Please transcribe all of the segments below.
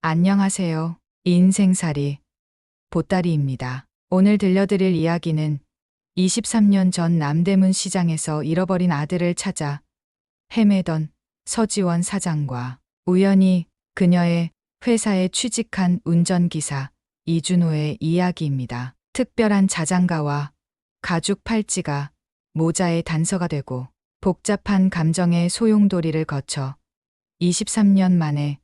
안녕하세요. 인생살이 보따리입니다. 오늘 들려드릴 이야기는 23년 전 남대문 시장에서 잃어버린 아들을 찾아 헤매던 서지원 사장과 우연히 그녀의 회사에 취직한 운전기사 이준호의 이야기입니다. 특별한 자장가와 가죽 팔찌가 모자의 단서가 되고 복잡한 감정의 소용돌이를 거쳐 23년 만에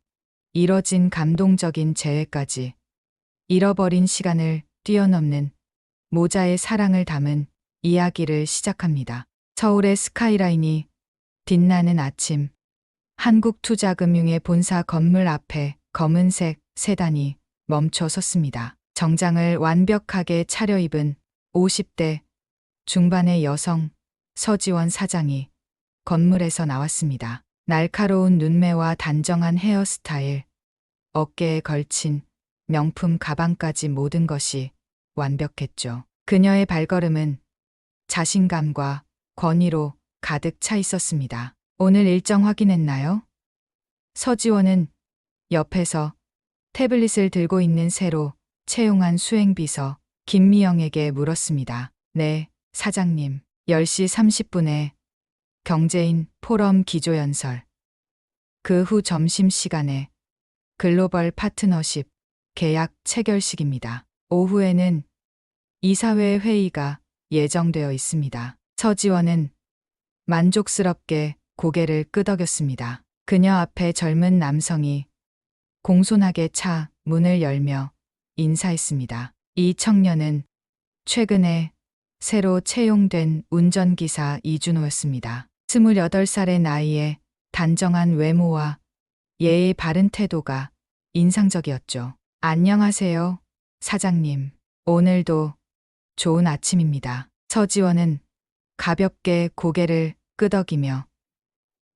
이뤄진 감동적인 재회까지 잃어버린 시간을 뛰어넘는 모자의 사랑을 담은 이야기를 시작합니다. 서울의 스카이라인이 빛나는 아침, 한국투자금융의 본사 건물 앞에 검은색 세단이 멈춰 섰습니다. 정장을 완벽하게 차려입은 50대 중반의 여성 서지원 사장이 건물에서 나왔습니다. 날카로운 눈매와 단정한 헤어스타일, 어깨에 걸친 명품 가방까지 모든 것이 완벽했죠. 그녀의 발걸음은 자신감과 권위로 가득 차 있었습니다. 오늘 일정 확인했나요? 서지원은 옆에서 태블릿을 들고 있는 새로 채용한 수행비서 김미영에게 물었습니다. 네, 사장님. 10시 30분에 경제인 포럼 기조연설. 그 후 점심시간에 글로벌 파트너십 계약 체결식입니다. 오후에는 이사회 회의가 예정되어 있습니다. 서지원은 만족스럽게 고개를 끄덕였습니다. 그녀 앞에 젊은 남성이 공손하게 차 문을 열며 인사했습니다. 이 청년은 최근에 새로 채용된 운전기사 이준호였습니다. 28살의 나이에 단정한 외모와 예의 바른 태도가 인상적이었죠. 안녕하세요, 사장님. 오늘도 좋은 아침입니다. 서지원은 가볍게 고개를 끄덕이며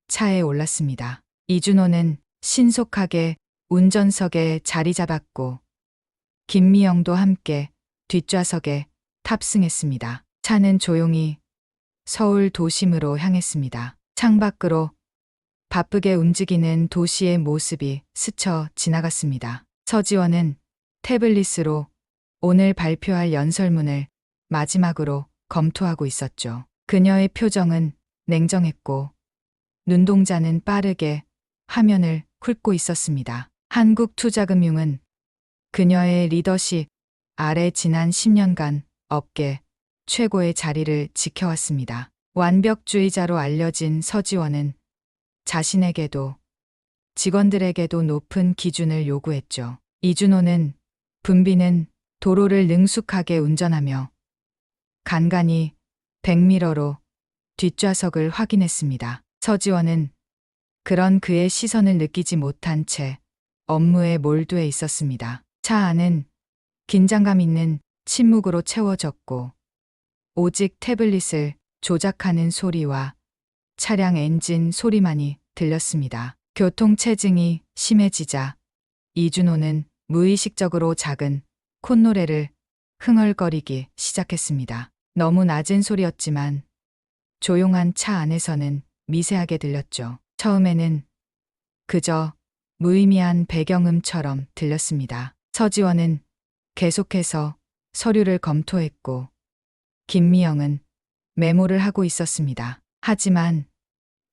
차에 올랐습니다. 이준호는 신속하게 운전석에 자리 잡았고 김미영도 함께 뒷좌석에 탑승했습니다. 차는 조용히 서울 도심으로 향했습니다. 창밖으로 바쁘게 움직이는 도시의 모습이 스쳐 지나갔습니다. 서지원은 태블릿으로 오늘 발표할 연설문을 마지막으로 검토하고 있었죠. 그녀의 표정은 냉정했고 눈동자는 빠르게 화면을 훑고 있었습니다. 한국투자금융은 그녀의 리더십 아래 지난 10년간 업계 최고의 자리를 지켜왔습니다. 완벽주의자로 알려진 서지원은 자신에게도 직원들에게도 높은 기준을 요구했죠. 이준호는 분비는 도로를 능숙하게 운전하며 간간히 백미러로 뒷좌석을 확인했습니다. 서지원은 그런 그의 시선을 느끼지 못한 채 업무에 몰두해 있었습니다. 차 안은 긴장감 있는 침묵으로 채워졌고 오직 태블릿을 조작하는 소리와 차량 엔진 소리만이 들렸습니다. 교통체증이 심해지자 이준호는 무의식적으로 작은 콧노래를 흥얼거리기 시작했습니다. 너무 낮은 소리였지만 조용한 차 안에서는 미세하게 들렸죠. 처음에는 그저 무의미한 배경음처럼 들렸습니다. 서지원은 계속해서 서류를 검토했고 김미영은 메모를 하고 있었습니다. 하지만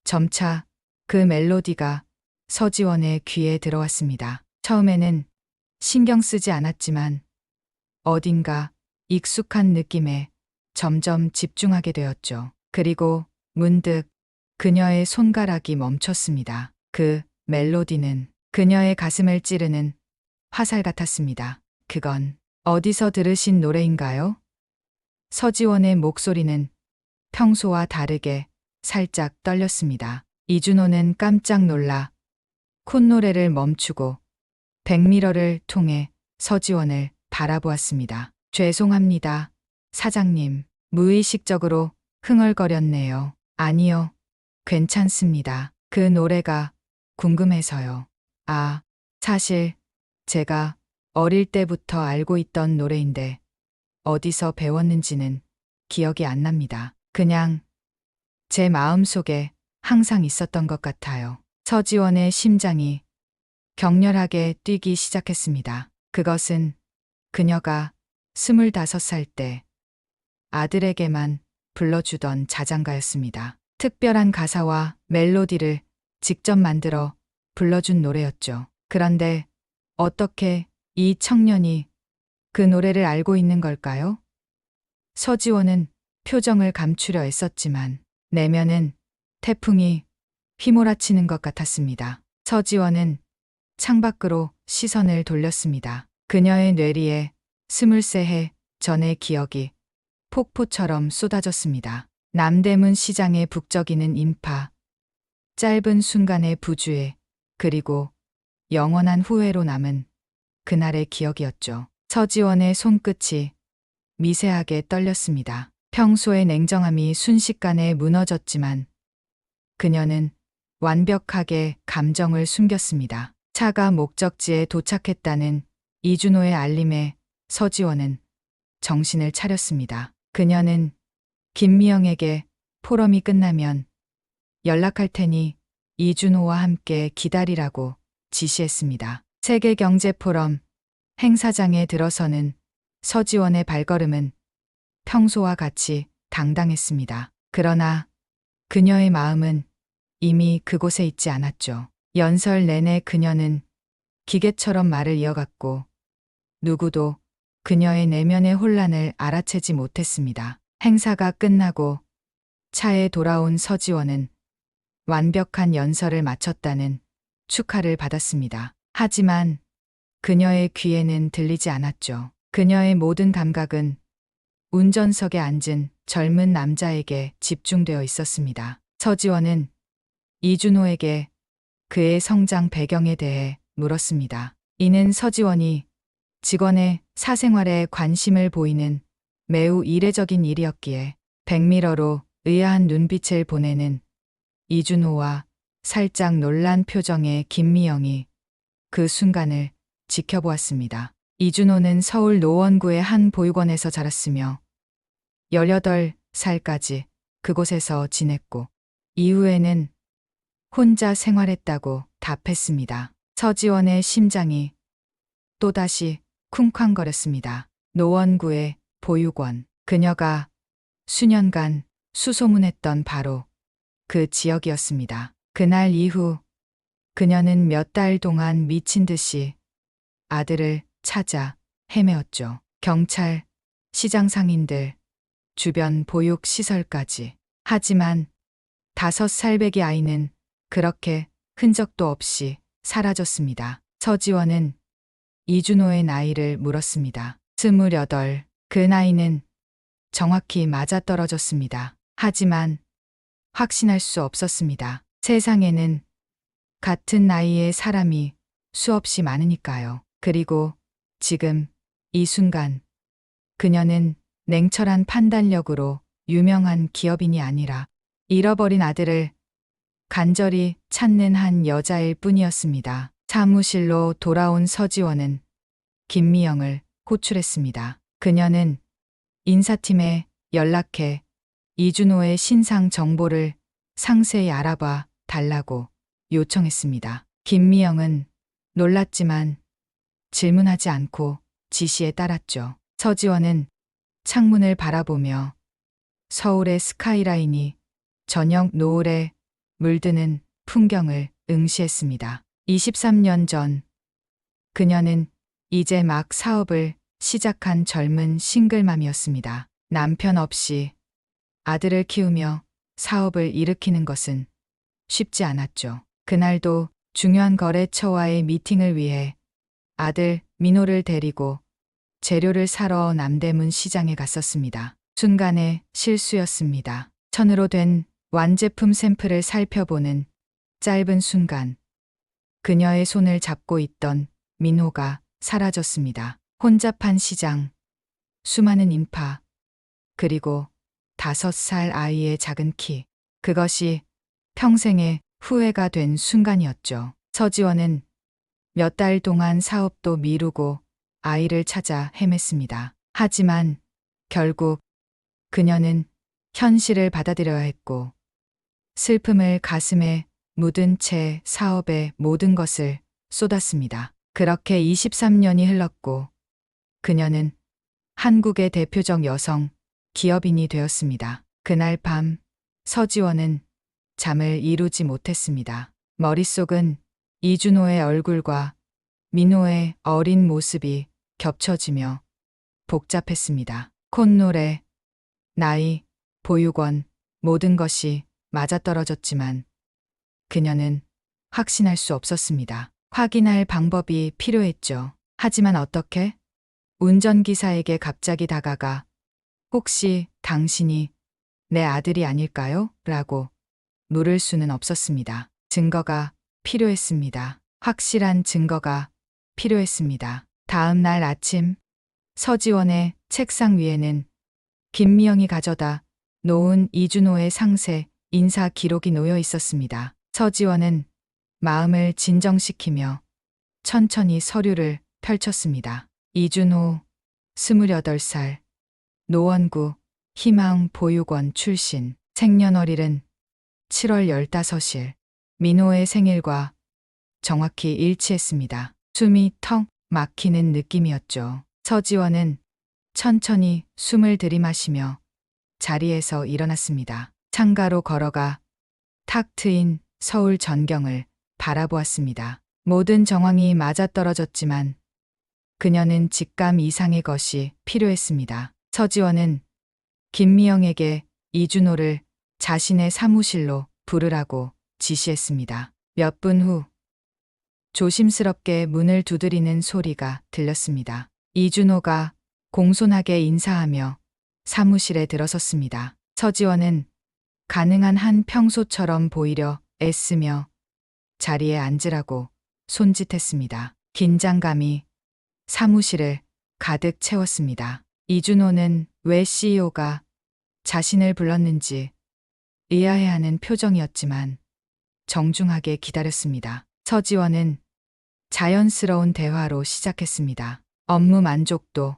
점차 그 멜로디가 서지원의 귀에 들어왔습니다. 처음에는 신경 쓰지 않았지만 어딘가 익숙한 느낌에 점점 집중하게 되었죠. 그리고 문득 그녀의 손가락이 멈췄습니다. 그 멜로디는 그녀의 가슴을 찌르는 화살 같았습니다. 그건 어디서 들으신 노래인가요? 서지원의 목소리는 평소와 다르게 살짝 떨렸습니다. 이준호는 깜짝 놀라 콧노래를 멈추고 백미러를 통해 서지원을 바라보았습니다. 죄송합니다, 사장님. 무의식적으로 흥얼거렸네요. 아니요, 괜찮습니다. 그 노래가 궁금해서요. 아, 사실 제가 어릴 때부터 알고 있던 노래인데 어디서 배웠는지는 기억이 안 납니다. 그냥 제 마음속에 항상 있었던 것 같아요. 서지원의 심장이 격렬하게 뛰기 시작했습니다. 그것은 그녀가 25살 때 아들에게만 불러주던 자장가였습니다. 특별한 가사와 멜로디를 직접 만들어 불러준 노래였죠. 그런데 어떻게 이 청년이 그 노래를 알고 있는 걸까요? 서지원은 표정을 감추려 애썼지만 내면은 태풍이 휘몰아치는 것 같았습니다. 서지원은 창밖으로 시선을 돌렸습니다. 그녀의 뇌리에 23해 전의 기억이 폭포처럼 쏟아졌습니다. 남대문 시장의 북적이는 인파, 짧은 순간의 부주의, 그리고 영원한 후회로 남은 그날의 기억이었죠. 서지원의 손끝이 미세하게 떨렸습니다. 평소의 냉정함이 순식간에 무너졌지만 그녀는 완벽하게 감정을 숨겼습니다. 차가 목적지에 도착했다는 이준호의 알림에 서지원은 정신을 차렸습니다. 그녀는 김미영에게 포럼이 끝나면 연락할 테니 이준호와 함께 기다리라고 지시했습니다. 세계경제포럼 행사장에 들어서는 서지원의 발걸음은 평소와 같이 당당했습니다. 그러나 그녀의 마음은 이미 그곳에 있지 않았죠. 연설 내내 그녀는 기계처럼 말을 이어갔고 누구도 그녀의 내면의 혼란을 알아채지 못했습니다. 행사가 끝나고 차에 돌아온 서지원은 완벽한 연설을 마쳤다는 축하를 받았습니다. 하지만 그녀의 귀에는 들리지 않았죠. 그녀의 모든 감각은 운전석에 앉은 젊은 남자에게 집중되어 있었습니다. 서지원은 이준호에게 그의 성장 배경에 대해 물었습니다. 이는 서지원이 직원의 사생활에 관심을 보이는 매우 이례적인 일이었기에 백미러로 의아한 눈빛을 보내는 이준호와 살짝 놀란 표정의 김미영이 그 순간을 지켜보았습니다. 이준호는 서울 노원구의 한 보육원에서 자랐으며 18살까지 그곳에서 지냈고 이후에는 혼자 생활했다고 답했습니다. 서지원의 심장이 또다시 쿵쾅거렸습니다. 노원구의 보육원. 그녀가 수년간 수소문했던 바로 그 지역이었습니다. 그날 이후 그녀는 몇 달 동안 미친 듯이 아들을 찾아 헤매었죠. 경찰, 시장 상인들, 주변 보육시설까지. 하지만 5살 배기 아이는 그렇게 흔적도 없이 사라졌습니다. 서지원은 이준호의 나이를 물었습니다. 28. 그 나이는 정확히 맞아떨어졌습니다. 하지만 확신할 수 없었습니다. 세상에는 같은 나이의 사람이 수없이 많으니까요. 그리고 지금 이 순간 그녀는 냉철한 판단력으로 유명한 기업인이 아니라 잃어버린 아들을 간절히 찾는 한 여자일 뿐이었습니다. 사무실로 돌아온 서지원은 김미영을 호출했습니다. 그녀는 인사팀에 연락해 이준호의 신상 정보를 상세히 알아봐 달라고 요청했습니다. 김미영은 놀랐지만 질문하지 않고 지시에 따랐죠. 서지원은 창문을 바라보며 서울의 스카이라인이 저녁 노을에 물드는 풍경을 응시했습니다. 23년 전 그녀는 이제 막 사업을 시작한 젊은 싱글맘이었습니다. 남편 없이 아들을 키우며 사업을 일으키는 것은 쉽지 않았죠. 그날도 중요한 거래처와의 미팅을 위해 아들 민호를 데리고 재료를 사러 남대문 시장에 갔었습니다. 순간의 실수였습니다. 천으로 된 완제품 샘플을 살펴보는 짧은 순간 그녀의 손을 잡고 있던 민호가 사라졌습니다. 혼잡한 시장, 수많은 인파, 그리고 5살 아이의 작은 키. 그것이 평생의 후회가 된 순간이었죠. 서지원은 몇 달 동안 사업도 미루고 아이를 찾아 헤맸습니다. 하지만 결국 그녀는 현실을 받아들여야 했고 슬픔을 가슴에 묻은 채 사업의 모든 것을 쏟았습니다. 그렇게 23년이 흘렀고 그녀는 한국의 대표적 여성 기업인이 되었습니다. 그날 밤 서지원은 잠을 이루지 못했습니다. 머릿속은 이준호의 얼굴과 민호의 어린 모습이 겹쳐지며 복잡했습니다. 콧노래, 나이, 보육원, 모든 것이 맞아떨어졌지만 그녀는 확신할 수 없었습니다. 확인할 방법이 필요했죠. 하지만 어떻게? 운전기사에게 갑자기 다가가 혹시 당신이 내 아들이 아닐까요? 라고 물을 수는 없었습니다. 증거가 필요했습니다. 확실한 증거가 필요했습니다. 다음 날 아침 서지원의 책상 위에는 김미영이 가져다 놓은 이준호의 상세 인사 기록이 놓여 있었습니다. 서지원은 마음을 진정시키며 천천히 서류를 펼쳤습니다. 이준호, 28살, 노원구 희망보육원 출신, 생년월일은 7월 15일, 민호의 생일과 정확히 일치했습니다. 숨이 턱 막히는 느낌이었죠. 서지원은 천천히 숨을 들이마시며 자리에서 일어났습니다. 창가로 걸어가 탁 트인 서울 전경을 바라보았습니다. 모든 정황이 맞아떨어졌지만 그녀는 직감 이상의 것이 필요했습니다. 서지원은 김미영에게 이준호를 자신의 사무실로 부르라고 지시했습니다. 몇 분 후 조심스럽게 문을 두드리는 소리가 들렸습니다. 이준호가 공손하게 인사하며 사무실에 들어섰습니다. 서지원은 가능한 한 평소처럼 보이려 애쓰며 자리에 앉으라고 손짓했습니다. 긴장감이 사무실을 가득 채웠습니다. 이준호는 왜 CEO가 자신을 불렀는지 의아해하는 표정이었지만 정중하게 기다렸습니다. 서지원은 자연스러운 대화로 시작했습니다. 업무 만족도,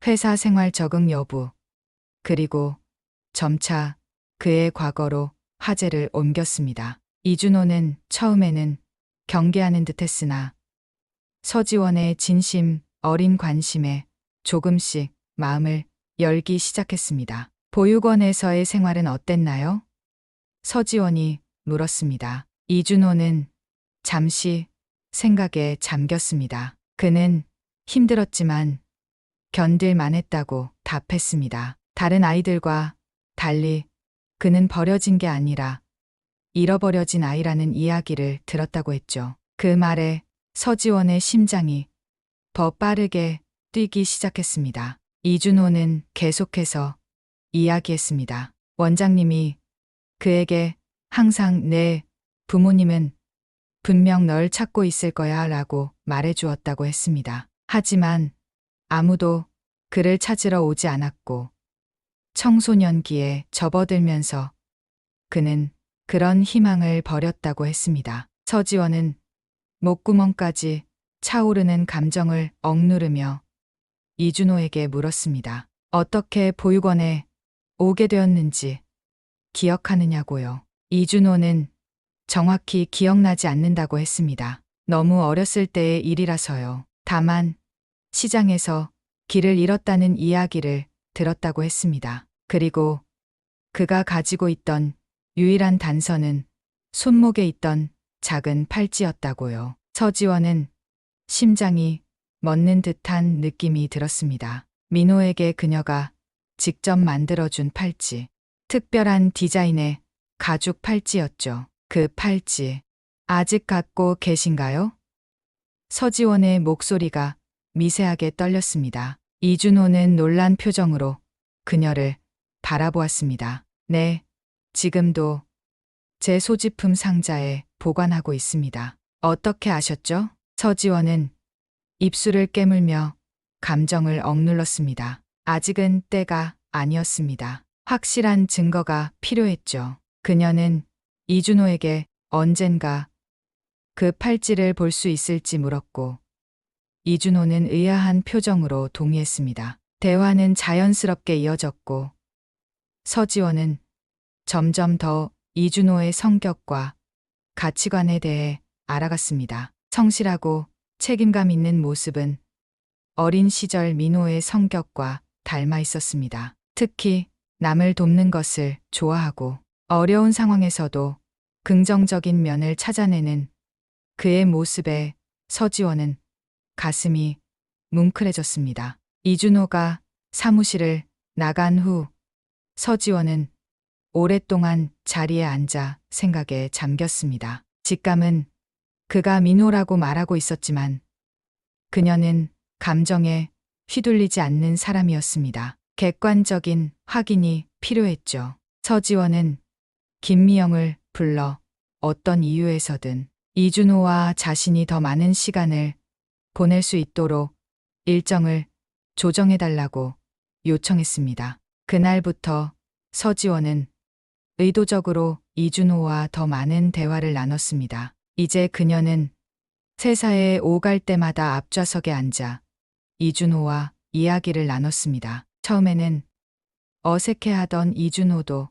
회사 생활 적응 여부, 그리고 점차 그의 과거로 화제를 옮겼습니다. 이준호는 처음에는 경계하는 듯했으나 서지원의 진심 어린 관심에 조금씩 마음을 열기 시작했습니다. 보육원에서의 생활은 어땠나요? 서지원이 물었습니다. 이준호는 잠시 생각에 잠겼습니다. 그는 힘들었지만 견딜만 했다고 답했습니다. 다른 아이들과 달리 그는 버려진 게 아니라 잃어버려진 아이라는 이야기를 들었다고 했죠. 그 말에 서지원의 심장이 더 빠르게 뛰기 시작했습니다. 이준호는 계속해서 이야기했습니다. 원장님이 그에게 항상 내 부모님은 분명 널 찾고 있을 거야 라고 말해주었다고 했습니다. 하지만 아무도 그를 찾으러 오지 않았고 청소년기에 접어들면서 그는 그런 희망을 버렸다고 했습니다. 서지원은 목구멍까지 차오르는 감정을 억누르며 이준호에게 물었습니다. 어떻게 보육원에 오게 되었는지 기억하느냐고요. 이준호는 정확히 기억나지 않는다고 했습니다. 너무 어렸을 때의 일이라서요. 다만 시장에서 길을 잃었다는 이야기를 들었다고 했습니다. 그리고 그가 가지고 있던 유일한 단서는 손목에 있던 작은 팔찌였다고요. 서지원은 심장이 멎는 듯한 느낌이 들었습니다. 민호에게 그녀가 직접 만들어준 팔찌. 특별한 디자인의 가죽 팔찌였죠. 그 팔찌, 아직 갖고 계신가요? 서지원의 목소리가 미세하게 떨렸습니다. 이준호는 놀란 표정으로 그녀를 바라보았습니다. 네, 지금도 제 소지품 상자에 보관하고 있습니다. 어떻게 아셨죠? 서지원은 입술을 깨물며 감정을 억눌렀습니다. 아직은 때가 아니었습니다. 확실한 증거가 필요했죠. 그녀는 이준호에게 언젠가 그 팔찌를 볼 수 있을지 물었고 이준호는 의아한 표정으로 동의했습니다. 대화는 자연스럽게 이어졌고 서지원은 점점 더 이준호의 성격과 가치관에 대해 알아갔습니다. 성실하고 책임감 있는 모습은 어린 시절 민호의 성격과 닮아 있었습니다. 특히 남을 돕는 것을 좋아하고 어려운 상황에서도 긍정적인 면을 찾아내는 그의 모습에 서지원은 가슴이 뭉클해졌습니다. 이준호가 사무실을 나간 후 서지원은 오랫동안 자리에 앉아 생각에 잠겼습니다. 직감은 그가 민호라고 말하고 있었지만 그녀는 감정에 휘둘리지 않는 사람이었습니다. 객관적인 확인이 필요했죠. 서지원은 김미영을 불러 어떤 이유에서든 이준호와 자신이 더 많은 시간을 보낼 수 있도록 일정을 조정해달라고 요청했습니다. 그날부터 서지원은 의도적으로 이준호와 더 많은 대화를 나눴습니다. 이제 그녀는 회사에 오갈 때마다 앞좌석에 앉아 이준호와 이야기를 나눴습니다. 처음에는 어색해하던 이준호도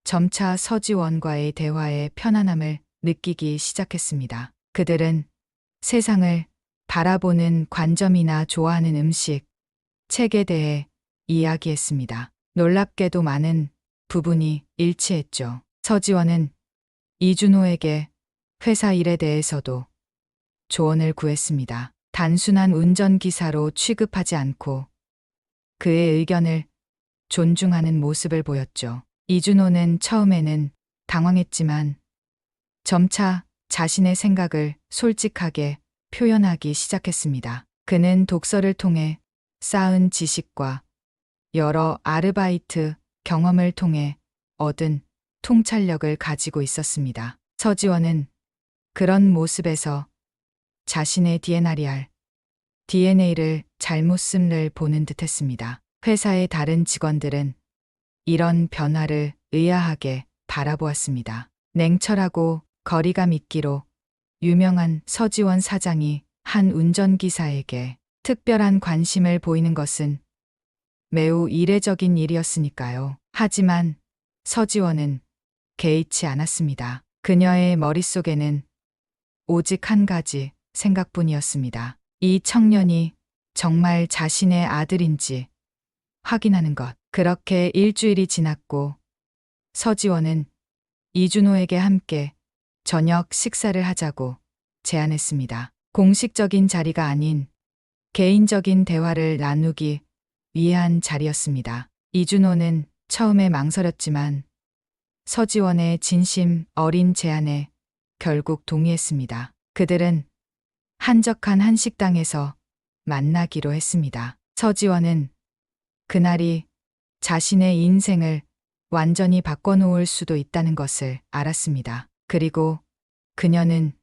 점차 서지원과의 대화에 편안함을 느끼기 시작했습니다. 그들은 세상을 바라보는 관점이나 좋아하는 음식, 책에 대해 이야기했습니다. 놀랍게도 많은 부분이 일치했죠. 서지원은 이준호에게 회사 일에 대해서도 조언을 구했습니다. 단순한 운전기사로 취급하지 않고 그의 의견을 존중하는 모습을 보였죠. 이준호는 처음에는 당황했지만 점차 자신의 생각을 솔직하게 표현하기 시작했습니다. 그는 독서를 통해 쌓은 지식과 여러 아르바이트 경험을 통해 얻은 통찰력을 가지고 있었습니다. 서지원은 그런 모습에서 자신의 DNA를 잘못 쓴을 보는 듯했습니다. 회사의 다른 직원들은 이런 변화를 의아하게 바라보았습니다. 냉철하고 거리감 있기로 유명한 서지원 사장이 한 운전기사에게 특별한 관심을 보이는 것은 매우 이례적인 일이었으니까요. 하지만 서지원은 개의치 않았습니다. 그녀의 머릿속에는 오직 한 가지 생각뿐이었습니다. 이 청년이 정말 자신의 아들인지 확인하는 것. 그렇게 일주일이 지났고 서지원은 이준호에게 함께 저녁 식사를 하자고 제안했습니다. 공식적인 자리가 아닌 개인적인 대화를 나누기 위한 자리였습니다. 이준호는 처음에 망설였지만 서지원의 진심 어린 제안에 결국 동의했습니다. 그들은 한적한 한식당에서 만나기로 했습니다. 서지원은 그날이 자신의 인생을 완전히 바꿔놓을 수도 있다는 것을 알았습니다. 그리고 그녀는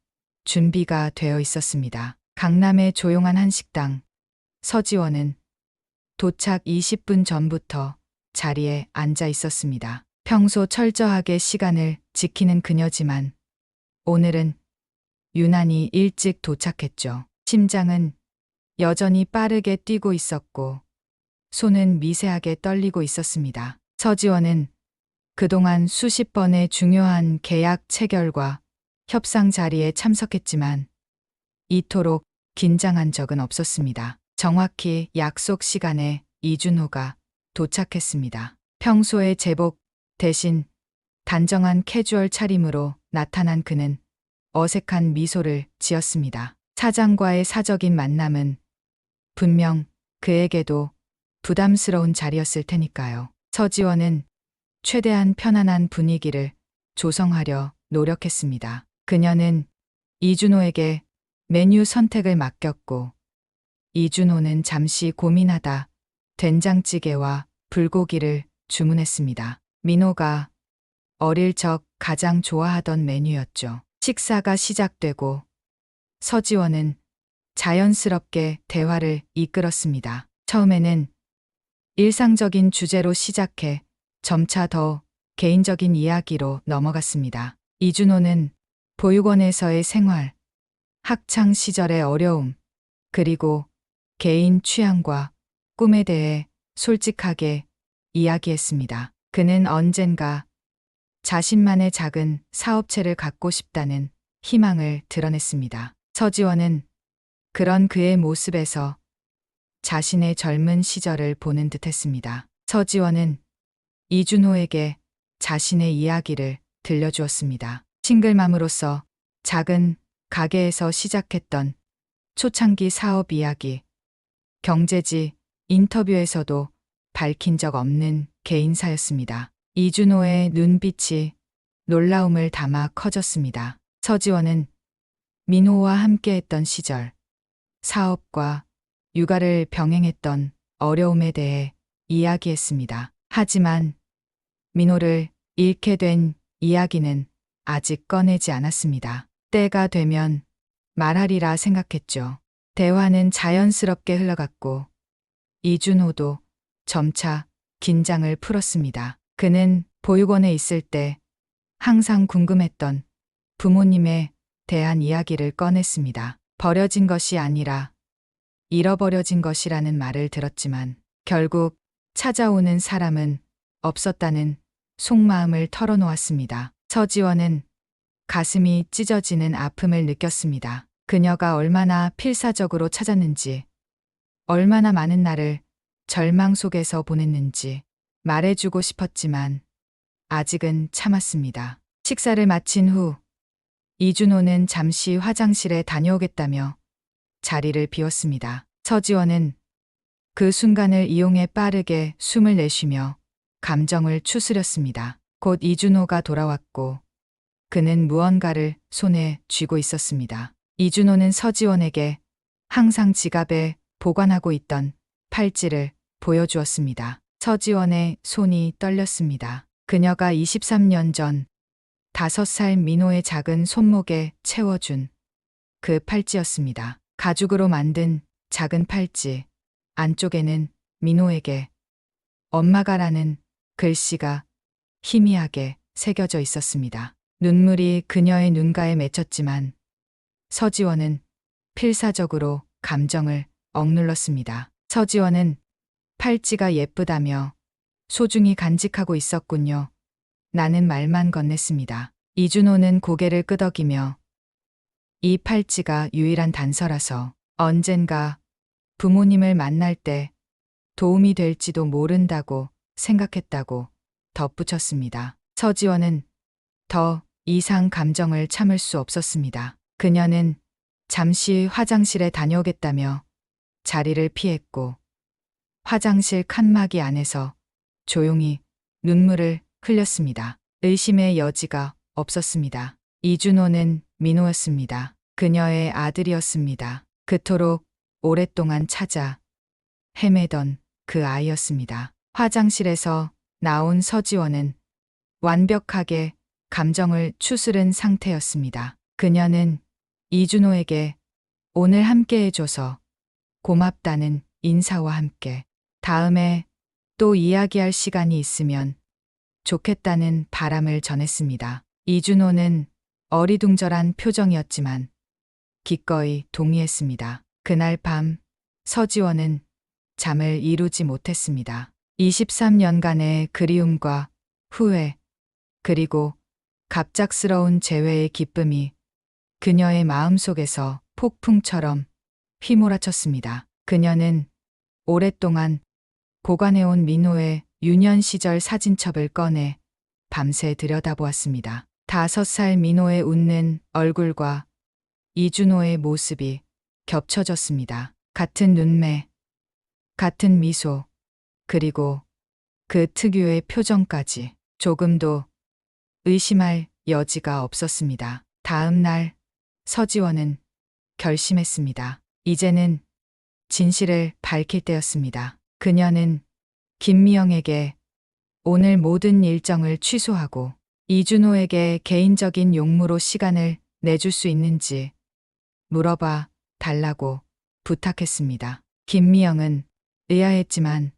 준비가 되어 있었습니다. 강남의 조용한 한식당. 서지원은 도착 20분 전부터 자리에 앉아 있었습니다. 평소 철저하게 시간을 지키는 그녀지만 오늘은 유난히 일찍 도착했죠. 심장은 여전히 빠르게 뛰고 있었고 손은 미세하게 떨리고 있었습니다. 서지원은 그동안 수십 번의 중요한 계약 체결과 협상 자리에 참석했지만 이토록 긴장한 적은 없었습니다. 정확히 약속 시간에 이준호가 도착했습니다. 평소의 제복 대신 단정한 캐주얼 차림으로 나타난 그는 어색한 미소를 지었습니다. 사장과의 사적인 만남은 분명 그에게도 부담스러운 자리였을 테니까요. 서지원은 최대한 편안한 분위기를 조성하려 노력했습니다. 그녀는 이준호에게 메뉴 선택을 맡겼고 이준호는 잠시 고민하다 된장찌개와 불고기를 주문했습니다. 민호가 어릴 적 가장 좋아하던 메뉴였죠. 식사가 시작되고 서지원은 자연스럽게 대화를 이끌었습니다. 처음에는 일상적인 주제로 시작해 점차 더 개인적인 이야기로 넘어갔습니다. 이준호는 보육원에서의 생활, 학창 시절의 어려움, 그리고 개인 취향과 꿈에 대해 솔직하게 이야기했습니다. 그는 언젠가 자신만의 작은 사업체를 갖고 싶다는 희망을 드러냈습니다. 서지원은 그런 그의 모습에서 자신의 젊은 시절을 보는 듯했습니다. 서지원은 이준호에게 자신의 이야기를 들려주었습니다. 싱글맘으로서 작은 가게에서 시작했던 초창기 사업 이야기, 경제지 인터뷰에서도 밝힌 적 없는 개인사였습니다. 이준호의 눈빛이 놀라움을 담아 커졌습니다. 서지원은 민호와 함께했던 시절, 사업과 육아를 병행했던 어려움에 대해 이야기했습니다. 하지만 민호를 잃게 된 이야기는 아직 꺼내지 않았습니다. 때가 되면 말하리라 생각했죠. 대화는 자연스럽게 흘러갔고 이준호도 점차 긴장을 풀었습니다. 그는 보육원에 있을 때 항상 궁금했던 부모님에 대한 이야기를 꺼냈습니다. 버려진 것이 아니라 잃어버려진 것이라는 말을 들었지만 결국 찾아오는 사람은 없었다는 속마음을 털어놓았습니다. 서지원은 가슴이 찢어지는 아픔을 느꼈습니다. 그녀가 얼마나 필사적으로 찾았는지, 얼마나 많은 날을 절망 속에서 보냈는지 말해주고 싶었지만 아직은 참았습니다. 식사를 마친 후 이준호는 잠시 화장실에 다녀오겠다며 자리를 비웠습니다. 서지원은 그 순간을 이용해 빠르게 숨을 내쉬며 감정을 추스렸습니다. 곧 이준호가 돌아왔고 그는 무언가를 손에 쥐고 있었습니다. 이준호는 서지원에게 항상 지갑에 보관하고 있던 팔찌를 보여주었습니다. 서지원의 손이 떨렸습니다. 그녀가 23년 전 5살 민호의 작은 손목에 채워준 그 팔찌였습니다. 가죽으로 만든 작은 팔찌, 안쪽에는 민호에게 엄마가라는 글씨가 희미하게 새겨져 있었습니다. 눈물이 그녀의 눈가에 맺혔지만 서지원은 필사적으로 감정을 억눌렀습니다. 서지원은 팔찌가 예쁘다며 소중히 간직하고 있었군요. 나는 말만 건넸습니다. 이준호는 고개를 끄덕이며 이 팔찌가 유일한 단서라서 언젠가 부모님을 만날 때 도움이 될지도 모른다고 생각했다고 덧붙였습니다. 서지원은 더 이상 감정을 참을 수 없었습니다. 그녀는 잠시 화장실에 다녀오겠다며 자리를 피했고 화장실 칸막이 안에서 조용히 눈물을 흘렸습니다. 의심의 여지가 없었습니다. 이준호는 민호였습니다. 그녀의 아들이었습니다. 그토록 오랫동안 찾아 헤매던 그 아이였습니다. 화장실에서 나온 서지원은 완벽하게 감정을 추스른 상태였습니다. 그녀는 이준호에게 오늘 함께 해줘서 고맙다는 인사와 함께 다음에 또 이야기할 시간이 있으면 좋겠다는 바람을 전했습니다. 이준호는 어리둥절한 표정이었지만 기꺼이 동의했습니다. 그날 밤 서지원은 잠을 이루지 못했습니다. 23년간의 그리움과 후회, 그리고 갑작스러운 재회의 기쁨이 그녀의 마음속에서 폭풍처럼 휘몰아쳤습니다. 그녀는 오랫동안 보관해온 민호의 유년 시절 사진첩을 꺼내 밤새 들여다보았습니다. 5살 민호의 웃는 얼굴과 이준호의 모습이 겹쳐졌습니다. 같은 눈매, 같은 미소, 그리고 그 특유의 표정까지 조금도 의심할 여지가 없었습니다. 다음 날 서지원은 결심했습니다. 이제는 진실을 밝힐 때였습니다. 그녀는 김미영에게 오늘 모든 일정을 취소하고 이준호에게 개인적인 용무로 시간을 내줄 수 있는지 물어봐 달라고 부탁했습니다. 김미영은 의아했지만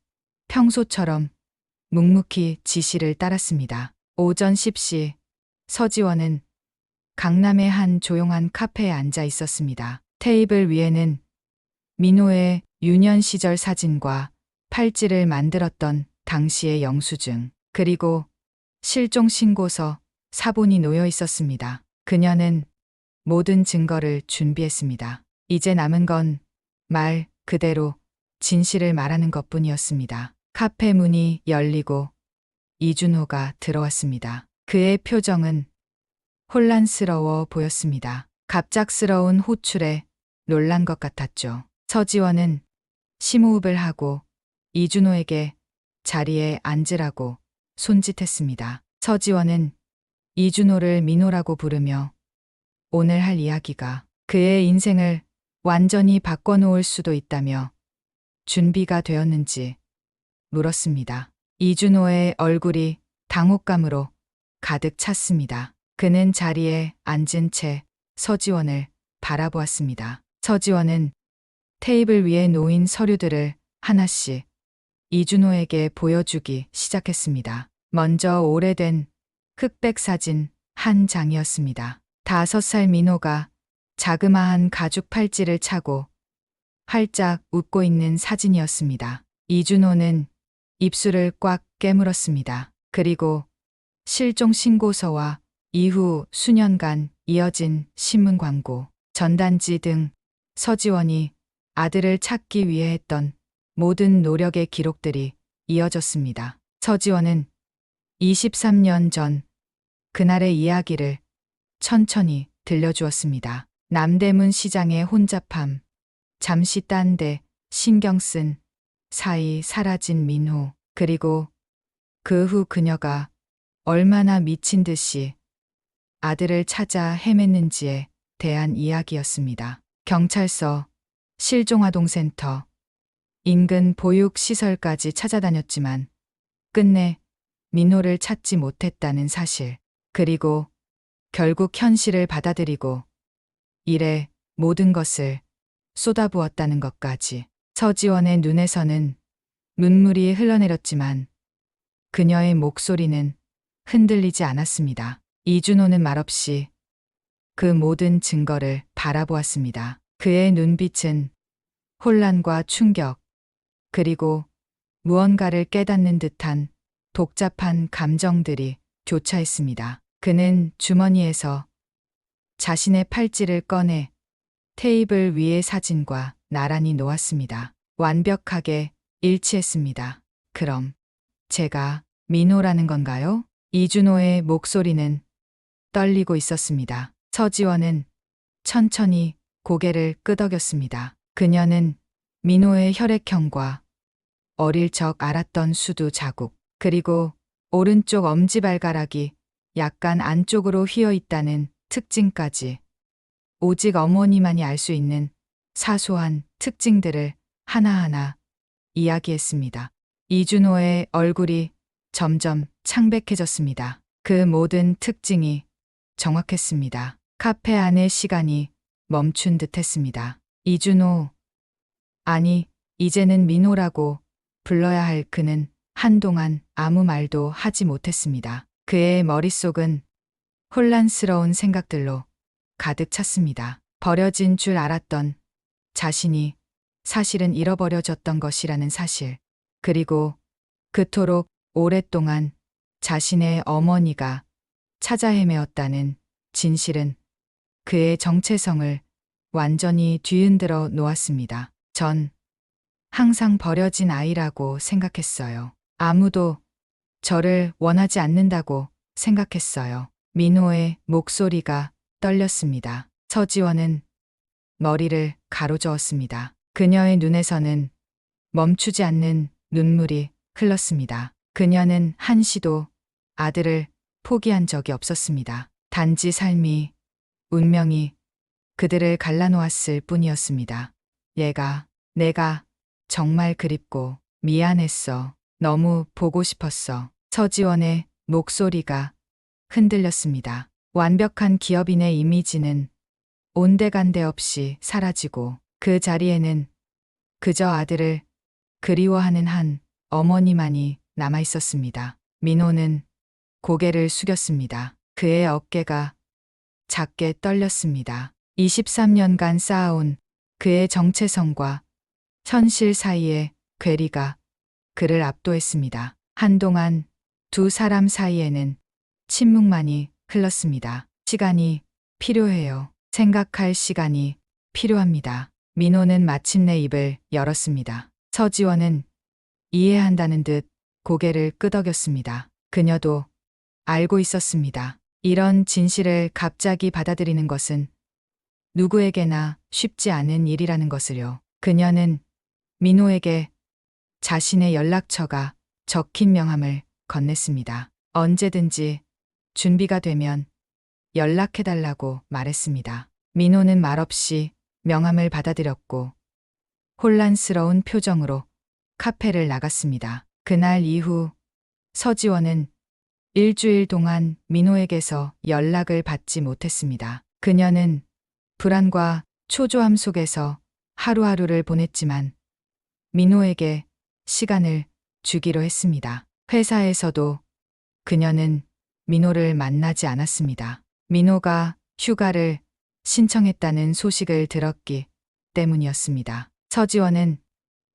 평소처럼 묵묵히 지시를 따랐습니다. 오전 10시 서지원은 강남의 한 조용한 카페에 앉아 있었습니다. 테이블 위에는 민호의 유년 시절 사진과 팔찌를 만들었던 당시의 영수증, 그리고 실종 신고서 사본이 놓여 있었습니다. 그녀는 모든 증거를 준비했습니다. 이제 남은 건 말 그대로 진실을 말하는 것뿐이었습니다. 카페 문이 열리고 이준호가 들어왔습니다. 그의 표정은 혼란스러워 보였습니다. 갑작스러운 호출에 놀란 것 같았죠. 서지원은 심호흡을 하고 이준호에게 자리에 앉으라고 손짓했습니다. 서지원은 이준호를 민호라고 부르며 오늘 할 이야기가 그의 인생을 완전히 바꿔놓을 수도 있다며 준비가 되었는지 물었습니다. 이준호의 얼굴이 당혹감으로 가득 찼습니다. 그는 자리에 앉은 채 서지원을 바라보았습니다. 서지원은 테이블 위에 놓인 서류들을 하나씩 이준호에게 보여주기 시작했습니다. 먼저 오래된 흑백 사진 한 장이었습니다. 5살 민호가 자그마한 가죽 팔찌를 차고 활짝 웃고 있는 사진이었습니다. 이준호는 입술을 꽉 깨물었습니다. 그리고 실종 신고서와 이후 수년간 이어진 신문 광고, 전단지 등 서지원이 아들을 찾기 위해 했던 모든 노력의 기록들이 이어졌습니다. 서지원은 23년 전 그날의 이야기를 천천히 들려주었습니다. 남대문 시장의 혼잡함, 잠시 딴 데 신경 쓴 사이 사라진 민호, 그리고 그 후 그녀가 얼마나 미친 듯이 아들을 찾아 헤맸는지에 대한 이야기였습니다. 경찰서, 실종아동센터, 인근 보육시설까지 찾아다녔지만 끝내 민호를 찾지 못했다는 사실, 그리고 결국 현실을 받아들이고 일에 모든 것을 쏟아부었다는 것까지. 서지원의 눈에서는 눈물이 흘러내렸지만 그녀의 목소리는 흔들리지 않았습니다. 이준호는 말없이 그 모든 증거를 바라보았습니다. 그의 눈빛은 혼란과 충격, 그리고 무언가를 깨닫는 듯한 복잡한 감정들이 교차했습니다. 그는 주머니에서 자신의 팔찌를 꺼내 테이블 위의 사진과 나란히 놓았습니다. 완벽하게 일치했습니다. 그럼 제가 민호라는 건가요? 이준호의 목소리는 떨리고 있었습니다. 서지원은 천천히 고개를 끄덕였습니다. 그녀는 민호의 혈액형과 어릴 적 알았던 수두 자국, 그리고 오른쪽 엄지발가락이 약간 안쪽으로 휘어 있다는 특징까지, 오직 어머니만이 알 수 있는 사소한 특징들을 하나하나 이야기했습니다. 이준호의 얼굴이 점점 창백해졌습니다. 그 모든 특징이 정확했습니다. 카페 안의 시간이 멈춘 듯 했습니다. 이준호, 아니, 이제는 민호라고 불러야 할 그는 한동안 아무 말도 하지 못했습니다. 그의 머릿속은 혼란스러운 생각들로 가득 찼습니다. 버려진 줄 알았던 자신이 사실은 잃어버려졌던 것이라는 사실, 그리고 그토록 오랫동안 자신의 어머니가 찾아 헤매었다는 진실은 그의 정체성을 완전히 뒤흔들어 놓았습니다. 전 항상 버려진 아이라고 생각했어요. 아무도 저를 원하지 않는다고 생각했어요. 민호의 목소리가 떨렸습니다. 서지원은 머리를 가로저었습니다. 그녀의 눈에서는 멈추지 않는 눈물이 흘렀습니다. 그녀는 한시도 아들을 포기한 적이 없었습니다. 단지 삶이, 운명이 그들을 갈라놓았을 뿐이었습니다. 내가 정말 그립고 미안했어. 너무 보고 싶었어. 서지원의 목소리가 흔들렸습니다. 완벽한 기업인의 이미지는 온데간데 없이 사라지고 그 자리에는 그저 아들을 그리워하는 한 어머니만이 남아 있었습니다. 민호는 고개를 숙였습니다. 그의 어깨가 작게 떨렸습니다. 23년간 쌓아온 그의 정체성과 현실 사이의 괴리가 그를 압도했습니다. 한동안 두 사람 사이에는 침묵만이 흘렀습니다. 시간이 필요해요. 생각할 시간이 필요합니다. 민호는 마침내 입을 열었습니다. 서지원은 이해한다는 듯 고개를 끄덕였습니다. 그녀도 알고 있었습니다. 이런 진실을 갑자기 받아들이는 것은 누구에게나 쉽지 않은 일이라는 것을요. 그녀는 민호에게 자신의 연락처가 적힌 명함을 건넸습니다. 언제든지 준비가 되면 연락해달라고 말했습니다. 민호는 말없이 명함을 받아들였고 혼란스러운 표정으로 카페를 나갔습니다. 그날 이후 서지원은 일주일 동안 민호에게서 연락을 받지 못했습니다. 그녀는 불안과 초조함 속에서 하루하루를 보냈지만 민호에게 시간을 주기로 했습니다. 회사에서도 그녀는 민호를 만나지 않았습니다. 민호가 휴가를 신청했다는 소식을 들었기 때문이었습니다. 서지원은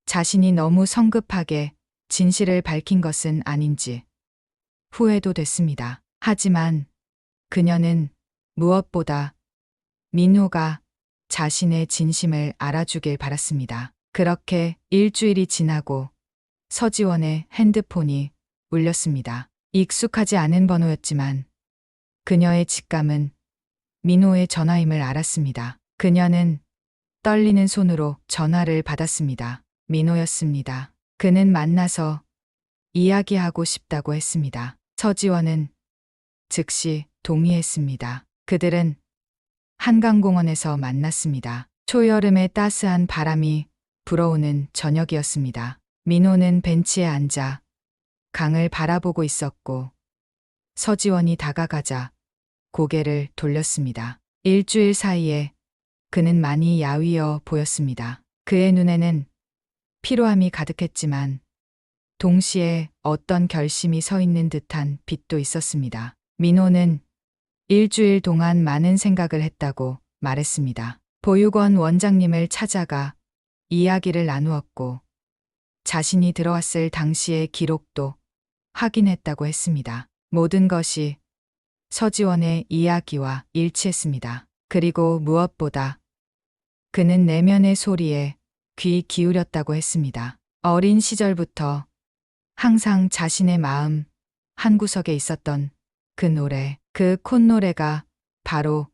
자신이 너무 성급하게 진실을 밝힌 것은 아닌지 후회도 됐습니다. 하지만 그녀는 무엇보다 민호가 자신의 진심을 알아주길 바랐습니다. 그렇게 일주일이 지나고 서지원의 핸드폰이 울렸습니다. 익숙하지 않은 번호였지만 그녀의 직감은 민호의 전화임을 알았습니다. 그녀는 떨리는 손으로 전화를 받았습니다. 민호였습니다. 그는 만나서 이야기하고 싶다고 했습니다. 서지원은 즉시 동의했습니다. 그들은 한강공원에서 만났습니다. 초여름의 따스한 바람이 불어오는 저녁이었습니다. 민호는 벤치에 앉아 강을 바라보고 있었고 서지원이 다가가자 고개를 돌렸습니다. 일주일 사이에 그는 많이 야위어 보였습니다. 그의 눈에는 피로함이 가득했지만 동시에 어떤 결심이 서 있는 듯한 빛도 있었습니다. 민호는 일주일 동안 많은 생각을 했다고 말했습니다. 보육원 원장님을 찾아가 이야기를 나누었고 자신이 들어왔을 당시의 기록도 확인했다고 했습니다. 모든 것이 서지원의 이야기와 일치했습니다. 그리고 무엇보다 그는 내면의 소리에 귀 기울였다고 했습니다. 어린 시절부터 항상 자신의 마음 한구석에 있었던 그 노래, 그 콧노래가 바로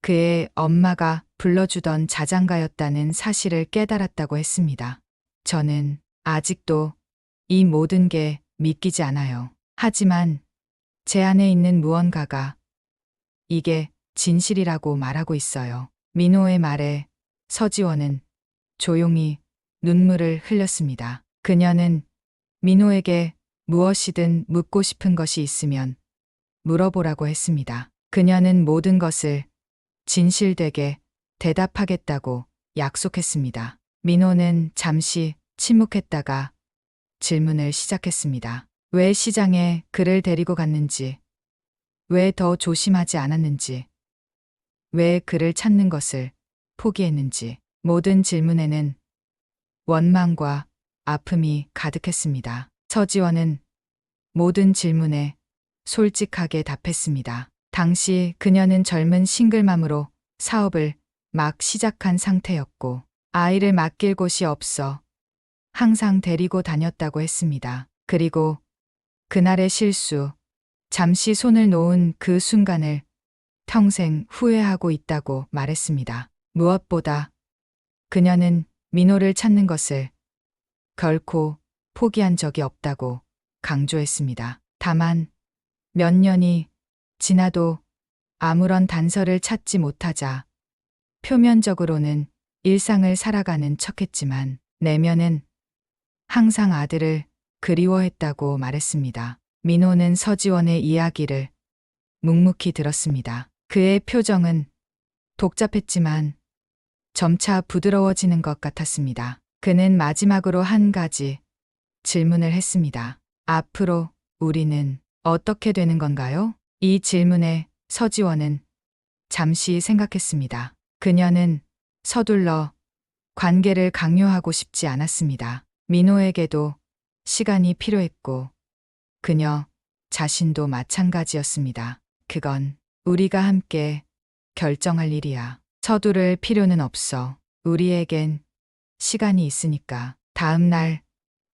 그의 엄마가 불러주던 자장가였다는 사실을 깨달았다고 했습니다. 저는 아직도 이 모든 게 믿기지 않아요. 하지만 제 안에 있는 무언가가 이게 진실이라고 말하고 있어요. 민호의 말에 서지원은 조용히 눈물을 흘렸습니다. 그녀는 민호에게 무엇이든 묻고 싶은 것이 있으면 물어보라고 했습니다. 그녀는 모든 것을 진실되게 대답하겠다고 약속했습니다. 민호는 잠시 침묵했다가 질문을 시작했습니다. 왜 시장에 그를 데리고 갔는지, 왜 더 조심하지 않았는지, 왜 그를 찾는 것을 포기했는지, 모든 질문에는 원망과 아픔이 가득했습니다. 서지원은 모든 질문에 솔직하게 답했습니다. 당시 그녀는 젊은 싱글맘으로 사업을 막 시작한 상태였고 아이를 맡길 곳이 없어 항상 데리고 다녔다고 했습니다. 그리고 그날의 실수, 잠시 손을 놓은 그 순간을 평생 후회하고 있다고 말했습니다. 무엇보다 그녀는 민호를 찾는 것을 결코 포기한 적이 없다고 강조했습니다. 다만 몇 년이 지나도 아무런 단서를 찾지 못하자 표면적으로는 일상을 살아가는 척했지만 내면은 항상 아들을 그리워했다고 말했습니다. 민호는 서지원의 이야기를 묵묵히 들었습니다. 그의 표정은 복잡했지만 점차 부드러워지는 것 같았습니다. 그는 마지막으로 한 가지 질문을 했습니다. 앞으로 우리는 어떻게 되는 건가요? 이 질문에 서지원은 잠시 생각했습니다. 그녀는 서둘러 관계를 강요하고 싶지 않았습니다. 민호에게도 시간이 필요했고 그녀 자신도 마찬가지였습니다. 그건 우리가 함께 결정할 일이야. 서두를 필요는 없어. 우리에겐 시간이 있으니까. 다음 날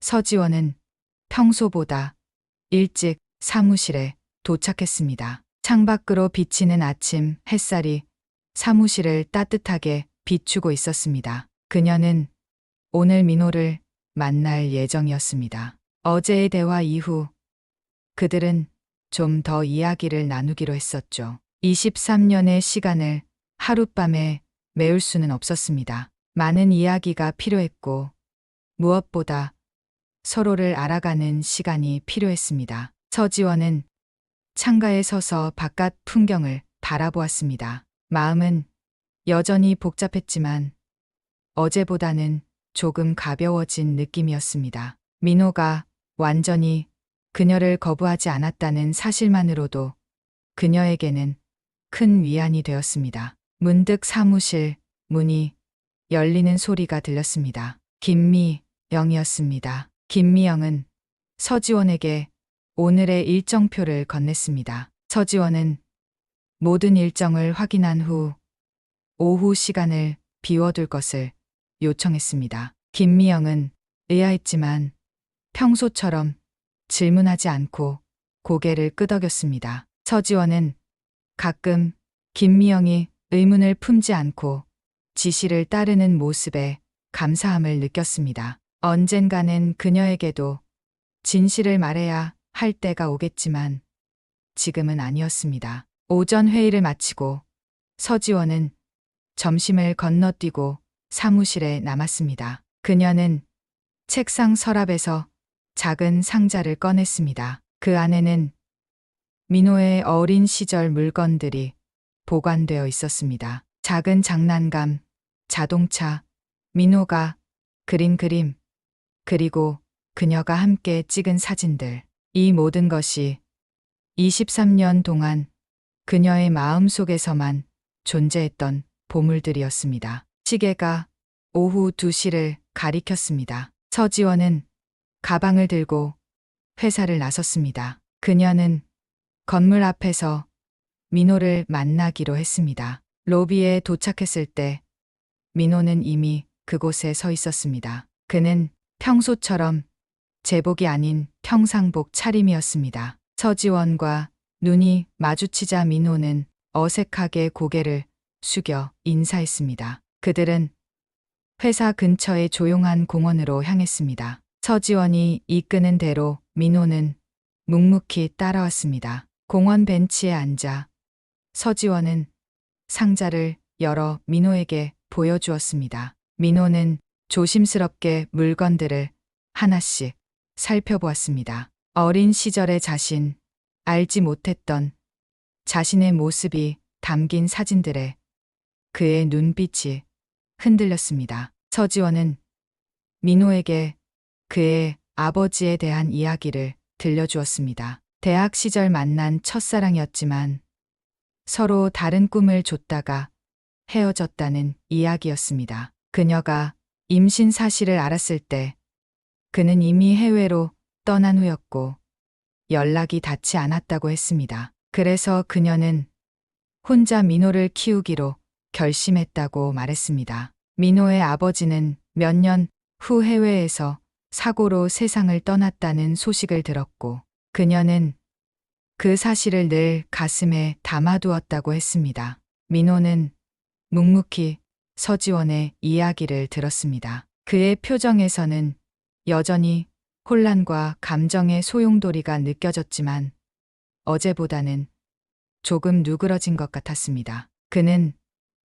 서지원은 평소보다 일찍 사무실에 도착했습니다. 창밖으로 비치는 아침 햇살이 사무실을 따뜻하게 비추고 있었습니다. 그녀는 오늘 민호를 만날 예정이었습니다. 어제의 대화 이후 그들은 좀 더 이야기를 나누기로 했었죠. 23년의 시간을 하룻밤에 메울 수는 없었습니다. 많은 이야기가 필요했고 무엇보다 서로를 알아가는 시간이 필요했습니다. 서지원은 창가에 서서 바깥 풍경을 바라보았습니다. 마음은 여전히 복잡했지만 어제보다는 조금 가벼워진 느낌이었습니다. 민호가 완전히 그녀를 거부하지 않았다는 사실만으로도 그녀에게는 큰 위안이 되었습니다. 문득 사무실 문이 열리는 소리가 들렸습니다. 김미영이었습니다. 김미영은 서지원에게 오늘의 일정표를 건넸습니다. 서지원은 모든 일정을 확인한 후 오후 시간을 비워둘 것을 요청했습니다. 김미영은 의아했지만 평소처럼 질문하지 않고 고개를 끄덕였습니다. 서지원은 가끔 김미영이 의문을 품지 않고 지시를 따르는 모습에 감사함을 느꼈습니다. 언젠가는 그녀에게도 진실을 말해야 할 때가 오겠지만 지금은 아니었습니다. 오전 회의를 마치고 서지원은 점심을 건너뛰고 사무실에 남았습니다. 그녀는 책상 서랍에서 작은 상자를 꺼냈습니다. 그 안에는 민호의 어린 시절 물건들이 보관되어 있었습니다. 작은 장난감, 자동차, 민호가 그린 그림, 그리고 그녀가 함께 찍은 사진들. 이 모든 것이 23년 동안 그녀의 마음 속에서만 존재했던 보물들이었습니다. 시계가 오후 2시를 가리켰습니다. 서지원은 가방을 들고 회사를 나섰습니다. 그녀는 건물 앞에서 민호를 만나기로 했습니다. 로비에 도착했을 때 민호는 이미 그곳에 서 있었습니다. 그는 평소처럼 제복이 아닌 평상복 차림이었습니다. 서지원과 눈이 마주치자 민호는 어색하게 고개를 숙여 인사했습니다. 그들은 회사 근처의 조용한 공원으로 향했습니다. 서지원이 이끄는 대로 민호는 묵묵히 따라왔습니다. 공원 벤치에 앉아 서지원은 상자를 열어 민호에게 보여주었습니다. 민호는 조심스럽게 물건들을 하나씩 살펴보았습니다. 어린 시절의 자신, 알지 못했던 자신의 모습이 담긴 사진들에 그의 눈빛이 흔들렸습니다. 서지원은 민호에게 그의 아버지에 대한 이야기를 들려주었습니다. 대학 시절 만난 첫사랑이었지만 서로 다른 꿈을 줬다가 헤어졌다는 이야기였습니다. 그녀가 임신 사실을 알았을 때 그는 이미 해외로 떠난 후였고 연락이 닿지 않았다고 했습니다. 그래서 그녀는 혼자 민호를 키우기로 결심했다고 말했습니다. 민호의 아버지는 몇 년 후 해외에서 사고로 세상을 떠났다는 소식을 들었고 그녀는 그 사실을 늘 가슴에 담아두었다고 했습니다. 민호는 묵묵히 서지원의 이야기를 들었습니다. 그의 표정에서는 여전히 혼란과 감정의 소용돌이가 느껴졌지만 어제보다는 조금 누그러진 것 같았습니다. 그는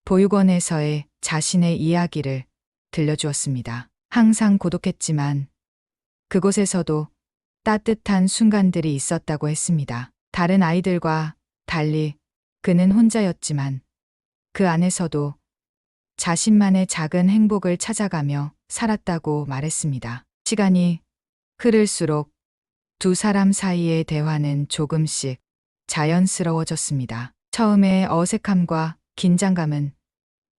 보육원에서의 자신의 이야기를 들려주었습니다. 항상 고독했지만 그곳에서도 따뜻한 순간들이 있었다고 했습니다. 다른 아이들과 달리 그는 혼자였지만 그 안에서도 자신만의 작은 행복을 찾아가며 살았다고 말했습니다. 시간이 흐를수록 두 사람 사이의 대화는 조금씩 자연스러워졌습니다. 처음에 어색함과 긴장감은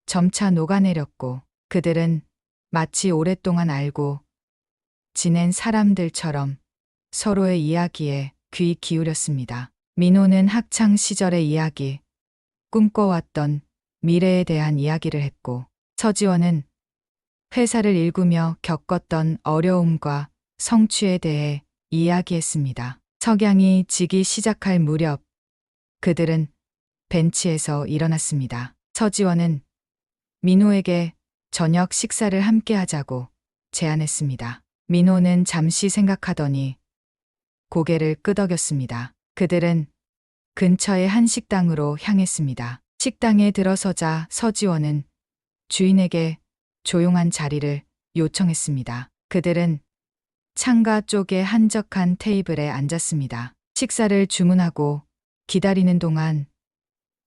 점차 녹아내렸고 그들은 마치 오랫동안 알고 지낸 사람들처럼 서로의 이야기에 귀 기울였습니다. 민호는 학창 시절의 이야기, 꿈꿔왔던 미래에 대한 이야기를 했고 서지원은 회사를 일구며 겪었던 어려움과 성취에 대해 이야기했습니다. 석양이 지기 시작할 무렵 그들은 벤치에서 일어났습니다. 서지원은 민호에게 저녁 식사를 함께 하자고 제안했습니다. 민호는 잠시 생각하더니 고개를 끄덕였습니다. 그들은 근처의 한 식당으로 향했습니다. 식당에 들어서자 서지원은 주인에게 조용한 자리를 요청했습니다. 그들은 창가 쪽에 한적한 테이블에 앉았습니다. 식사를 주문하고 기다리는 동안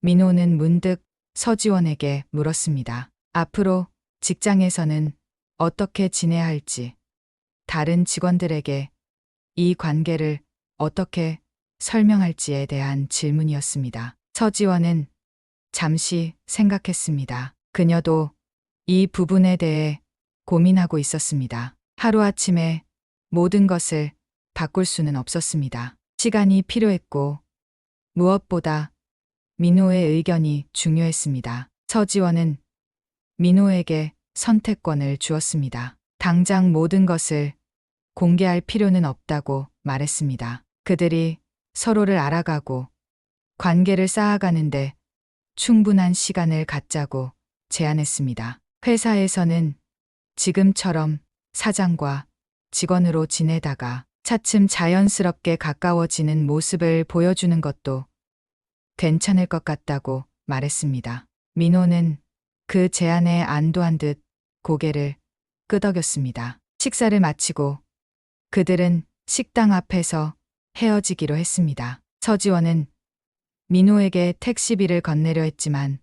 민호는 문득 서지원에게 물었습니다. 앞으로 직장에서는 어떻게 지내야 할지, 다른 직원들에게 이 관계를 어떻게 설명할지에 대한 질문이었습니다. 서지원은 잠시 생각했습니다. 그녀도 이 부분에 대해 고민하고 있었습니다. 하루아침에 모든 것을 바꿀 수는 없었습니다. 시간이 필요했고 무엇보다 민호의 의견이 중요했습니다. 서지원은 민호에게 선택권을 주었습니다. 당장 모든 것을 공개할 필요는 없다고 말했습니다. 그들이 서로를 알아가고 관계를 쌓아가는데 충분한 시간을 갖자고 제안했습니다. 회사에서는 지금처럼 사장과 직원으로 지내다가 차츰 자연스럽게 가까워지는 모습을 보여주는 것도 괜찮을 것 같다고 말했습니다. 민호는 그 제안에 안도한 듯 고개를 끄덕였습니다. 식사를 마치고 그들은 식당 앞에서 헤어지기로 했습니다. 서지원은 민호에게 택시비를 건네려 했지만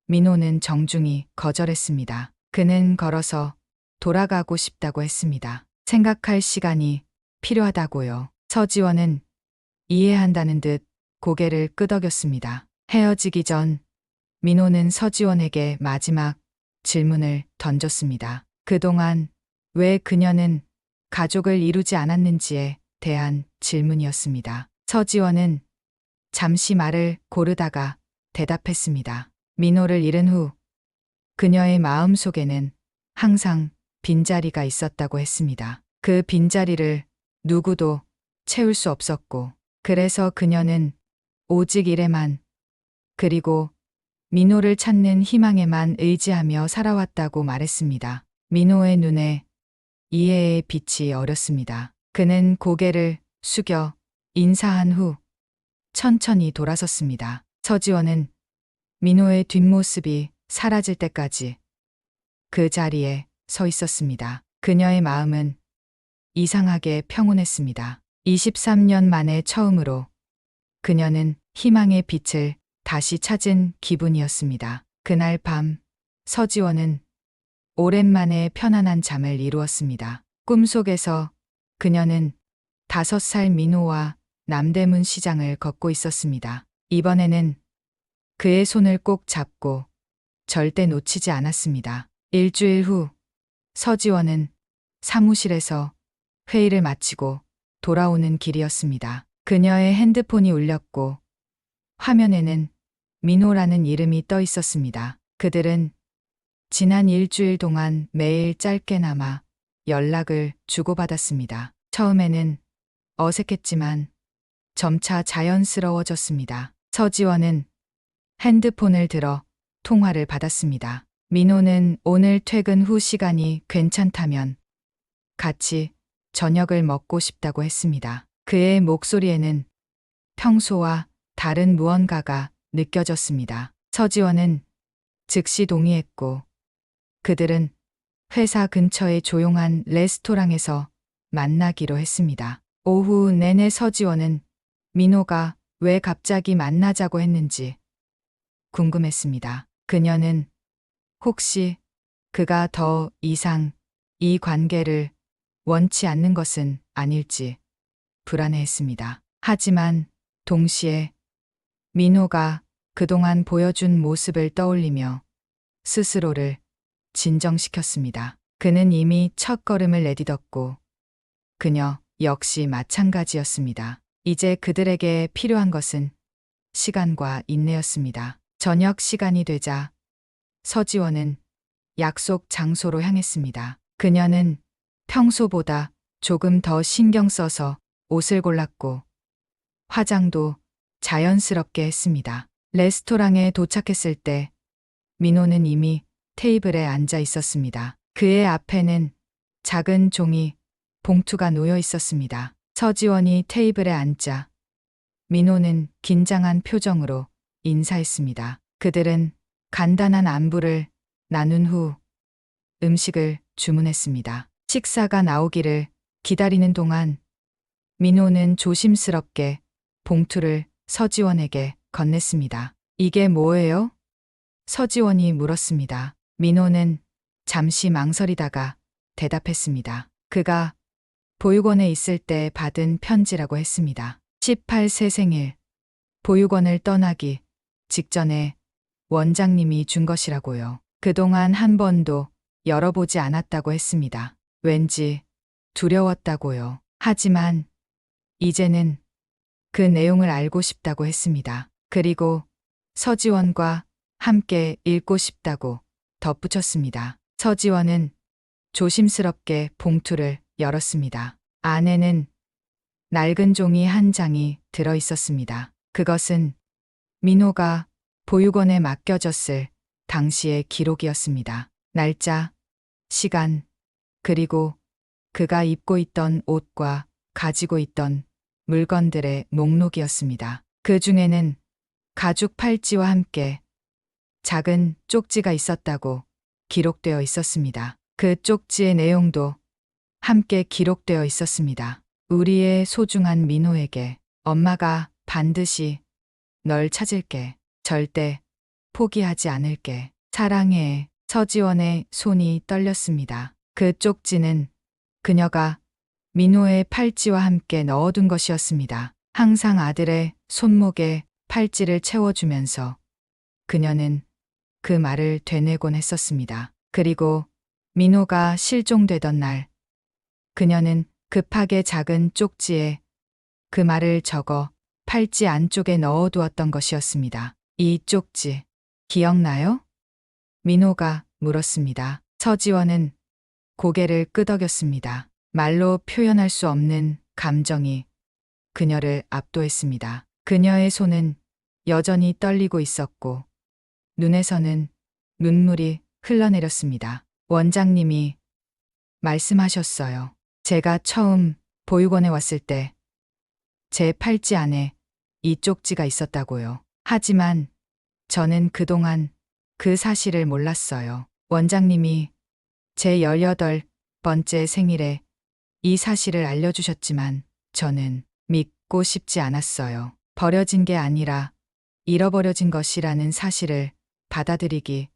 민호는 정중히 거절했습니다. 그는 걸어서 돌아가고 싶다고 했습니다. 생각할 시간이 필요하다고요. 서지원은 이해한다는 듯 고개를 끄덕였습니다. 헤어지기 전 민호는 서지원에게 마지막 질문을 던졌습니다. 그동안 왜 그녀는 가족을 이루지 않았는지에 대한 질문이었습니다. 서지원은 잠시 말을 고르다가 대답했습니다. 민호를 잃은 후 그녀의 마음 속에는 항상 빈자리가 있었다고 했습니다. 그 빈자리를 누구도 채울 수 없었고, 그래서 그녀는 오직 일에만, 그리고 민호를 찾는 희망에만 의지하며 살아왔다고 말했습니다. 민호의 눈에 이해의 빛이 어렸습니다. 그는 고개를 숙여 인사한 후 천천히 돌아섰습니다. 서지원은 민호의 뒷모습이 사라질 때까지 그 자리에 서 있었습니다. 그녀의 마음은 이상하게 평온했습니다. 23년 만에 처음으로 그녀는 희망의 빛을 다시 찾은 기분이었습니다. 그날 밤 서지원은 오랜만에 편안한 잠을 이루었습니다. 꿈속에서 그녀는 5살 민호와 남대문 시장을 걷고 있었습니다. 이번에는 그의 손을 꼭 잡고 절대 놓치지 않았습니다. 일주일 후 서지원은 사무실에서 회의를 마치고 돌아오는 길이었습니다. 그녀의 핸드폰이 울렸고 화면에는 민호라는 이름이 떠 있었습니다. 그들은 지난 일주일 동안 매일 짧게나마 연락을 주고받았습니다. 처음에는 어색했지만 점차 자연스러워졌습니다. 서지원은 핸드폰을 들어 통화를 받았습니다. 민호는 오늘 퇴근 후 시간이 괜찮다면 같이 저녁을 먹고 싶다고 했습니다. 그의 목소리에는 평소와 다른 무언가가 느껴졌습니다. 서지원은 즉시 동의했고 그들은 회사 근처의 조용한 레스토랑에서 만나기로 했습니다. 오후 내내 서지원은 민호가 왜 갑자기 만나자고 했는지 궁금했습니다. 그녀는 혹시 그가 더 이상 이 관계를 원치 않는 것은 아닐지 불안해했습니다. 하지만 동시에 민호가 그동안 보여준 모습을 떠올리며 스스로를 진정시켰습니다. 그는 이미 첫걸음을 내딛었고 그녀 역시 마찬가지였습니다. 이제 그들에게 필요한 것은 시간과 인내였습니다. 저녁 시간이 되자 서지원은 약속 장소로 향했습니다. 그녀는 평소보다 조금 더 신경 써서 옷을 골랐고 화장도 자연스럽게 했습니다. 레스토랑에 도착했을 때 민호는 이미 테이블에 앉아 있었습니다. 그의 앞에는 작은 종이 봉투가 놓여 있었습니다. 서지원이 테이블에 앉자 민호는 긴장한 표정으로 인사했습니다. 그들은 간단한 안부를 나눈 후 음식을 주문했습니다. 식사가 나오기를 기다리는 동안 민호는 조심스럽게 봉투를 서지원에게 건넸습니다. 이게 뭐예요? 서지원이 물었습니다. 민호는 잠시 망설이다가 대답했습니다. 그가 보육원에 있을 때 받은 편지라고 했습니다. 18세 생일, 보육원을 떠나기 직전에 원장님이 준 것이라고요. 그동안 한 번도 열어보지 않았다고 했습니다. 왠지 두려웠다고요. 하지만 이제는 그 내용을 알고 싶다고 했습니다. 그리고 서지원과 함께 읽고 싶다고 덧붙였습니다. 서지원은 조심스럽게 봉투를 열었습니다. 안에는 낡은 종이 한 장이 들어 있었습니다. 그것은 민호가 보육원에 맡겨졌을 당시의 기록이었습니다. 날짜, 시간, 그리고 그가 입고 있던 옷과 가지고 있던 물건들의 목록이었습니다. 그 중에는 가죽 팔찌와 함께 작은 쪽지가 있었다고 기록되어 있었습니다. 그 쪽지의 내용도 함께 기록되어 있었습니다. 우리의 소중한 민호에게 엄마가 반드시 널 찾을게. 절대 포기하지 않을게. 사랑해. 서지원의 손이 떨렸습니다. 그 쪽지는 그녀가 민호의 팔찌와 함께 넣어둔 것이었습니다. 항상 아들의 손목에 팔찌를 채워주면서 그녀는 그 말을 되뇌곤 했었습니다. 그리고 민호가 실종되던 날, 그녀는 급하게 작은 쪽지에 그 말을 적어 팔찌 안쪽에 넣어두었던 것이었습니다. 이 쪽지, 기억나요? 민호가 물었습니다. 서지원은 고개를 끄덕였습니다. 말로 표현할 수 없는 감정이 그녀를 압도했습니다. 그녀의 손은 여전히 떨리고 있었고 눈에서는 눈물이 흘러내렸습니다. 원장님이 말씀하셨어요. 제가 처음 보육원에 왔을 때 제 팔찌 안에 이 쪽지가 있었다고요. 하지만 저는 그동안 그 사실을 몰랐어요. 원장님이 제 18번째 생일에 이 사실을 알려주셨지만 저는 믿고 싶지 않았어요. 버려진 게 아니라 잃어버려진 것이라는 사실을 받아들이기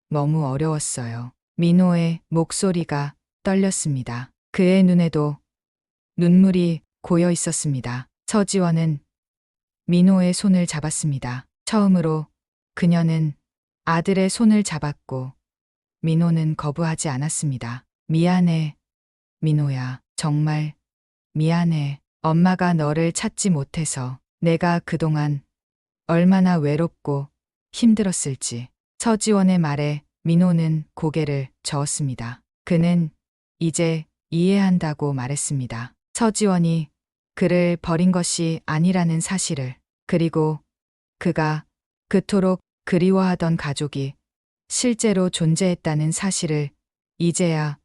너무 어려웠어요. 민호의 목소리가 떨렸습니다. 그의 눈에도 눈물이 고여 있었습니다. 서지원은 민호의 손을 잡았습니다. 처음으로 그녀는 아들의 손을 잡았고 민호는 거부하지 않았습니다. 미안해, 민호야. 정말 미안해. 엄마가 너를 찾지 못해서 내가 그동안 얼마나 외롭고 힘들었을지. 서지원의 말에 민호는 고개를 저었습니다. 그는 이제 이해한다고 말했습니다. 서지원이 그를 버린 것이 아니라는 사실을, 그리고 그가 그토록 그리워하던 가족이 실제로 존재했다는 사실을 이제야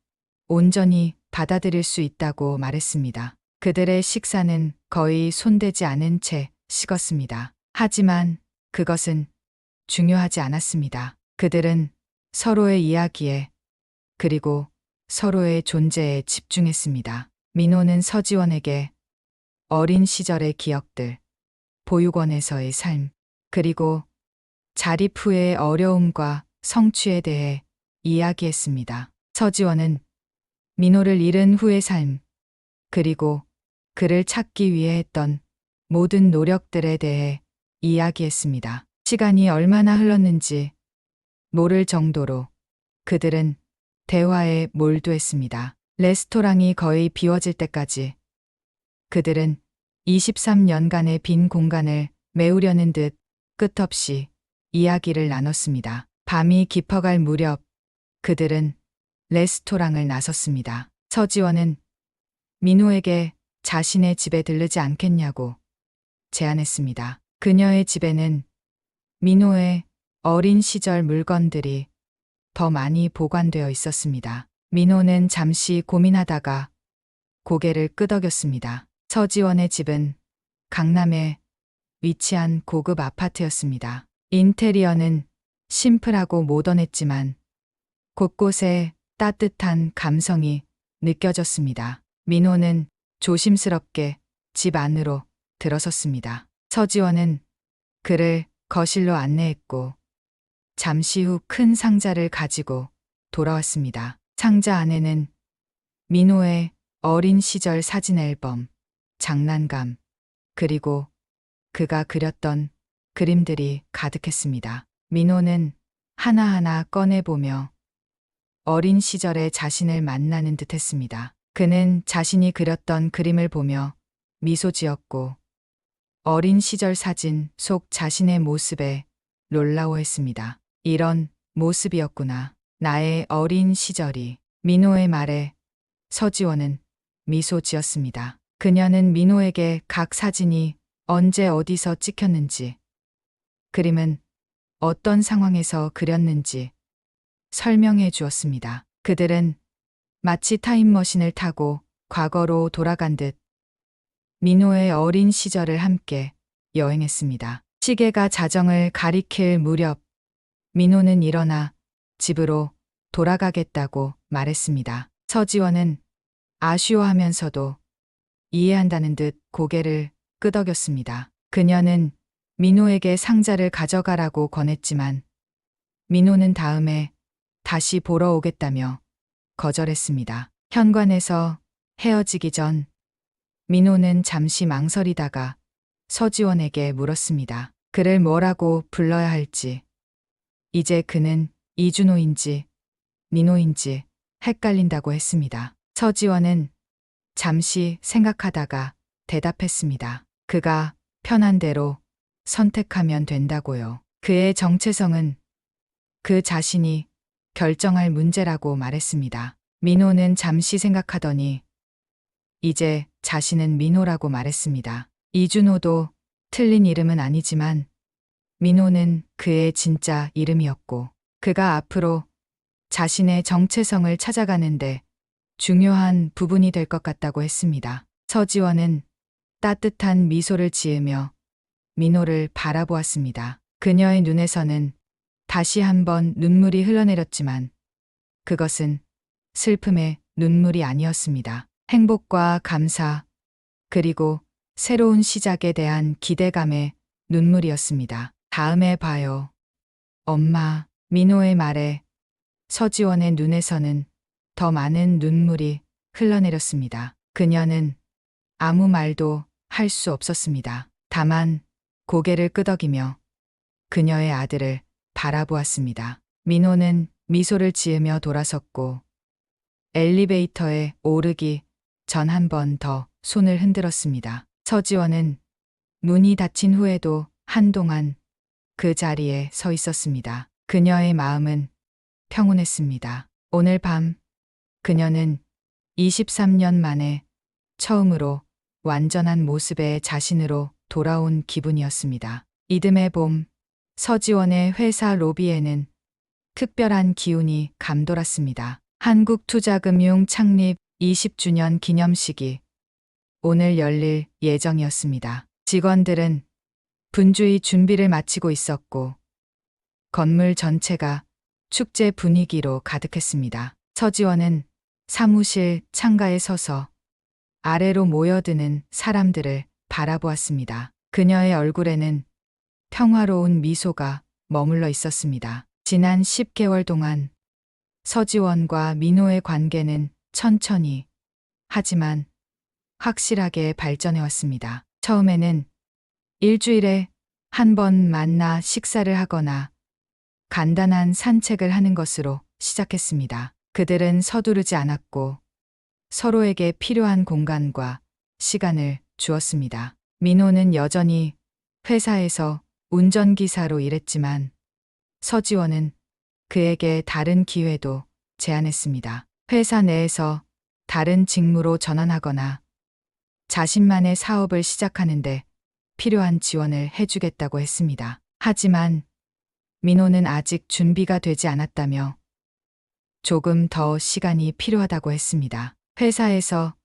온전히 받아들일 수 있다고 말했습니다. 그들의 식사는 거의 손대지 않은 채 식었습니다. 하지만 그것은 중요하지 않았습니다. 그들은 서로의 이야기에 그리고 서로의 존재에 집중했습니다. 민호는 서지원에게 어린 시절의 기억들, 보육원에서의 삶, 그리고 자립 후의 어려움과 성취에 대해 이야기했습니다. 서지원은 민호를 잃은 후의 삶, 그리고 그를 찾기 위해 했던 모든 노력들에 대해 이야기했습니다. 시간이 얼마나 흘렀는지 모를 정도로 그들은 대화에 몰두했습니다. 레스토랑이 거의 비워질 때까지 그들은 23년간의 빈 공간을 메우려는 듯 끝없이 이야기를 나눴습니다. 밤이 깊어갈 무렵 그들은 레스토랑을 나섰습니다. 서지원은 민호에게 자신의 집에 들르지 않겠냐고 제안했습니다. 그녀의 집에는 민호의 어린 시절 물건들이 더 많이 보관되어 있었습니다. 민호는 잠시 고민하다가 고개를 끄덕였습니다. 서지원의 집은 강남에 위치한 고급 아파트였습니다. 인테리어는 심플하고 모던했지만 곳곳에 따뜻한 감성이 느껴졌습니다. 민호는 조심스럽게 집 안으로 들어섰습니다. 서지원은 그를 거실로 안내했고 잠시 후 큰 상자를 가지고 돌아왔습니다. 상자 안에는 민호의 어린 시절 사진 앨범, 장난감, 그리고 그가 그렸던 그림들이 가득했습니다. 민호는 하나하나 꺼내보며 어린 시절의 자신을 만나는 듯 했습니다. 그는 자신이 그렸던 그림을 보며 미소 지었고 어린 시절 사진 속 자신의 모습에 놀라워했습니다. 이런 모습이었구나. 나의 어린 시절이. 민호의 말에 서지원은 미소 지었습니다. 그녀는 민호에게 각 사진이 언제 어디서 찍혔는지, 그림은 어떤 상황에서 그렸는지 설명해 주었습니다. 그들은 마치 타임머신을 타고 과거로 돌아간 듯 민호의 어린 시절을 함께 여행했습니다. 시계가 자정을 가리킬 무렵 민호는 일어나 집으로 돌아가겠다고 말했습니다. 서지원은 아쉬워하면서도 이해한다는 듯 고개를 끄덕였습니다. 그녀는 민호에게 상자를 가져가라고 권했지만 민호는 다음에 다시 보러 오겠다며 거절했습니다. 현관에서 헤어지기 전 민호는 잠시 망설이다가 서지원에게 물었습니다. 그를 뭐라고 불러야 할지. 이제 그는 이준호인지 민호인지 헷갈린다고 했습니다. 서지원은 잠시 생각하다가 대답했습니다. 그가 편한 대로 선택하면 된다고요. 그의 정체성은 그 자신이 결정할 문제라고 말했습니다. 민호는 잠시 생각하더니 이제 자신은 민호라고 말했습니다. 이준호도 틀린 이름은 아니지만 민호는 그의 진짜 이름이었고 그가 앞으로 자신의 정체성을 찾아가는데 중요한 부분이 될 것 같다고 했습니다. 서지원은 따뜻한 미소를 지으며 민호를 바라보았습니다. 그녀의 눈에서는 다시 한번 눈물이 흘러내렸지만 그것은 슬픔의 눈물이 아니었습니다. 행복과 감사, 그리고 새로운 시작에 대한 기대감의 눈물이었습니다. 다음에 봐요. 엄마. 민호의 말에 서지원의 눈에서는 더 많은 눈물이 흘러내렸습니다. 그녀는 아무 말도 할 수 없었습니다. 다만 고개를 끄덕이며 그녀의 아들을 바라보았습니다. 민호는 미소를 지으며 돌아섰고 엘리베이터에 오르기 전 한 번 더 손을 흔들었습니다. 서지원은 문이 닫힌 후에도 한동안 그 자리에 서 있었습니다. 그녀의 마음은 평온했습니다. 오늘 밤 그녀는 23년 만에 처음으로 완전한 모습의 자신으로 돌아온 기분이었습니다. 이듬해 봄 서지원의 회사 로비에는 특별한 기운이 감돌았습니다. 한국투자금융 창립 20주년 기념식이 오늘 열릴 예정이었습니다. 직원들은 분주히 준비를 마치고 있었고 건물 전체가 축제 분위기로 가득했습니다. 서지원은 사무실 창가에 서서 아래로 모여드는 사람들을 바라보았습니다. 그녀의 얼굴에는 평화로운 미소가 머물러 있었습니다. 지난 10개월 동안 서지원과 민호의 관계는 천천히 하지만 확실하게 발전해왔습니다. 처음에는 일주일에 한 번 만나 식사를 하거나 간단한 산책을 하는 것으로 시작했습니다. 그들은 서두르지 않았고 서로에게 필요한 공간과 시간을 주었습니다. 민호는 여전히 회사에서 운전기사로 일했지만 서지원은 그에게 다른 기회도 제안했습니다. 회사 내에서 다른 직무로 전환하거나 자신만의 사업을 시작하는데 필요한 지원을 해주겠다고 했습니다. 하지만 민호는 아직 준비가 되지 않았다며 조금 더 시간이 필요하다고 했습니다. 회사에서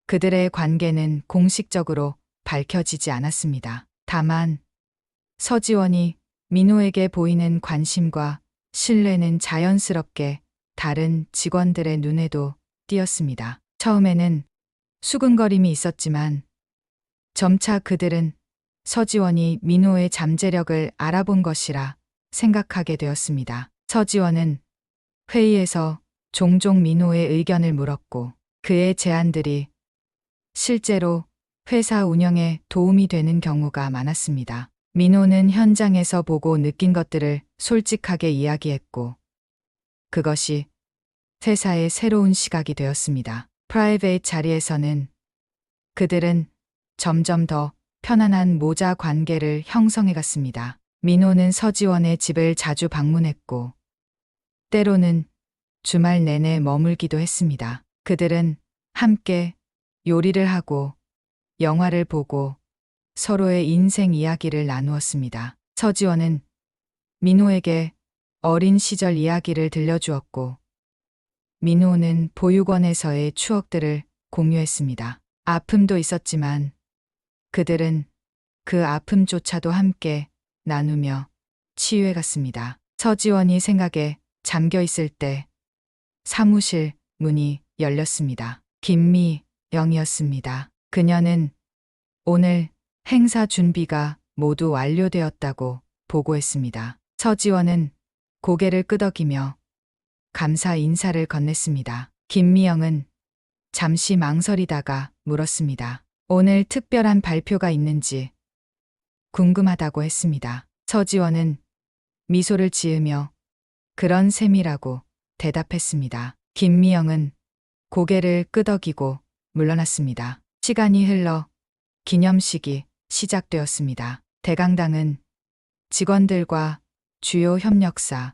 그들의 관계는 공식적으로 밝혀지지 않았습니다. 다만 서지원이 민호에게 보이는 관심과 신뢰는 자연스럽게 다른 직원들의 눈에도 띄었습니다. 처음에는 수근거림이 있었지만 점차 그들은 서지원이 민호의 잠재력을 알아본 것이라 생각하게 되었습니다. 서지원은 회의에서 종종 민호의 의견을 물었고 그의 제안들이 실제로 회사 운영에 도움이 되는 경우가 많았습니다. 민호는 현장에서 보고 느낀 것들을 솔직하게 이야기했고 그것이 회사의 새로운 시각이 되었습니다. 프라이베이트 자리에서는 그들은 점점 더 편안한 모자 관계를 형성해 갔습니다. 민호는 서지원의 집을 자주 방문했고 때로는 주말 내내 머물기도 했습니다. 그들은 함께 요리를 하고 영화를 보고 서로의 인생 이야기를 나누었습니다. 서지원은 민호에게 어린 시절 이야기를 들려주었고 민호는 보육원에서의 추억들을 공유했습니다. 아픔도 있었지만 그들은 그 아픔조차도 함께 나누며 치유해 갔습니다. 서지원이 생각에 잠겨 있을 때 사무실 문이 열렸습니다. 김미영이었습니다. 그녀는 오늘 행사 준비가 모두 완료되었다고 보고했습니다. 서지원은 고개를 끄덕이며 감사 인사를 건넸습니다. 김미영은 잠시 망설이다가 물었습니다. 오늘 특별한 발표가 있는지 궁금하다고 했습니다. 서지원은 미소를 지으며 그런 셈이라고 대답했습니다. 김미영은 고개를 끄덕이고 물러났습니다. 시간이 흘러 기념식이 시작되었습니다. 대강당은 직원들과 주요 협력사,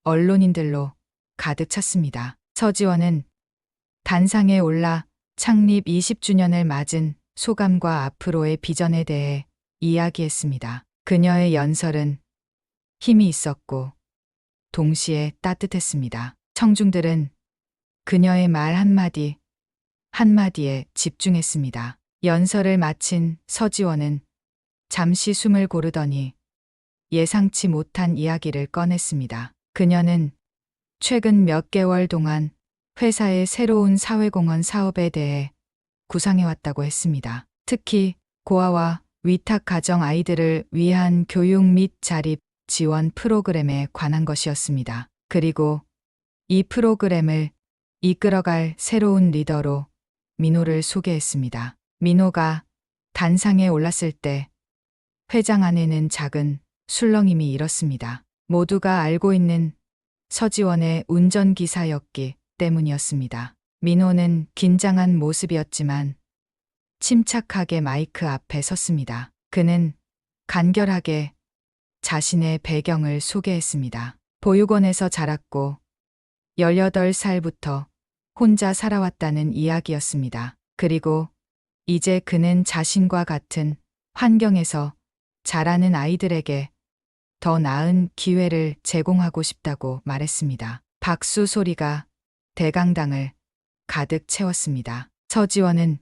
언론인들로 가득 찼습니다. 서지원은 단상에 올라 창립 20주년을 맞은 소감과 앞으로의 비전에 대해 이야기했습니다. 그녀의 연설은 힘이 있었고 동시에 따뜻했습니다. 청중들은 그녀의 말 한마디 한마디에 집중했습니다. 연설을 마친 서지원은 잠시 숨을 고르더니 예상치 못한 이야기를 꺼냈습니다. 그녀는 최근 몇 개월 동안 회사의 새로운 사회공헌 사업에 대해 구상해왔다고 했습니다. 특히 고아와 위탁 가정 아이들을 위한 교육 및 자립 지원 프로그램에 관한 것이었습니다. 그리고 이 프로그램을 이끌어갈 새로운 리더로 민호를 소개했습니다. 민호가 단상에 올랐을 때 회장 안에는 작은 술렁임이 일었습니다. 모두가 알고 있는 서지원의 운전기사였기 때문이었습니다. 민호는 긴장한 모습이었지만 침착하게 마이크 앞에 섰습니다. 그는 간결하게 자신의 배경을 소개했습니다. 보육원에서 자랐고 18살부터 혼자 살아왔다는 이야기였습니다. 그리고 이제 그는 자신과 같은 환경에서 자라는 아이들에게 더 나은 기회를 제공하고 싶다고 말했습니다. 박수 소리가 대강당을 가득 채웠습니다. 서지원은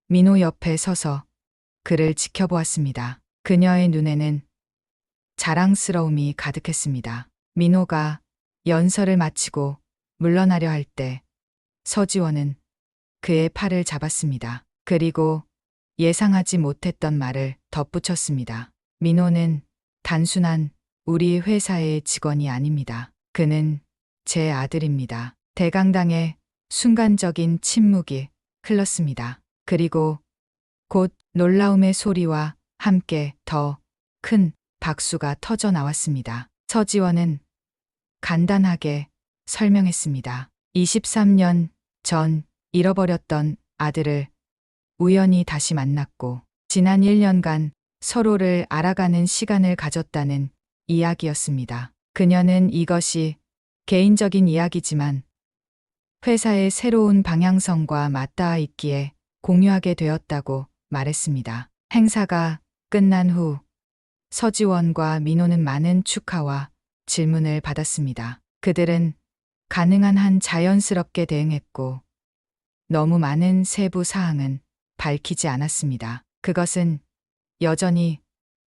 민호 옆에 서서 그를 지켜보았습니다. 그녀의 눈에는 자랑스러움이 가득했습니다. 민호가 연설을 마치고 물러나려 할 때 서지원은 그의 팔을 잡았습니다. 그리고 예상하지 못했던 말을 덧붙였습니다. 민호는 단순한 우리 회사의 직원이 아닙니다. 그는 제 아들입니다. 대강당에 순간적인 침묵이 흘렀습니다. 그리고 곧 놀라움의 소리와 함께 더 큰 박수가 터져 나왔습니다. 서지원은 간단하게 설명했습니다. 23년 전 잃어버렸던 아들을 우연히 다시 만났고 지난 1년간 서로를 알아가는 시간을 가졌다는 이야기였습니다. 그녀는 이것이 개인적인 이야기지만 회사의 새로운 방향성과 맞닿아 있기에 공유하게 되었다고 말했습니다. 행사가 끝난 후 서지원과 민호는 많은 축하와 질문을 받았습니다. 그들은 가능한 한 자연스럽게 대응했고 너무 많은 세부 사항은 밝히지 않았습니다. 그것은 여전히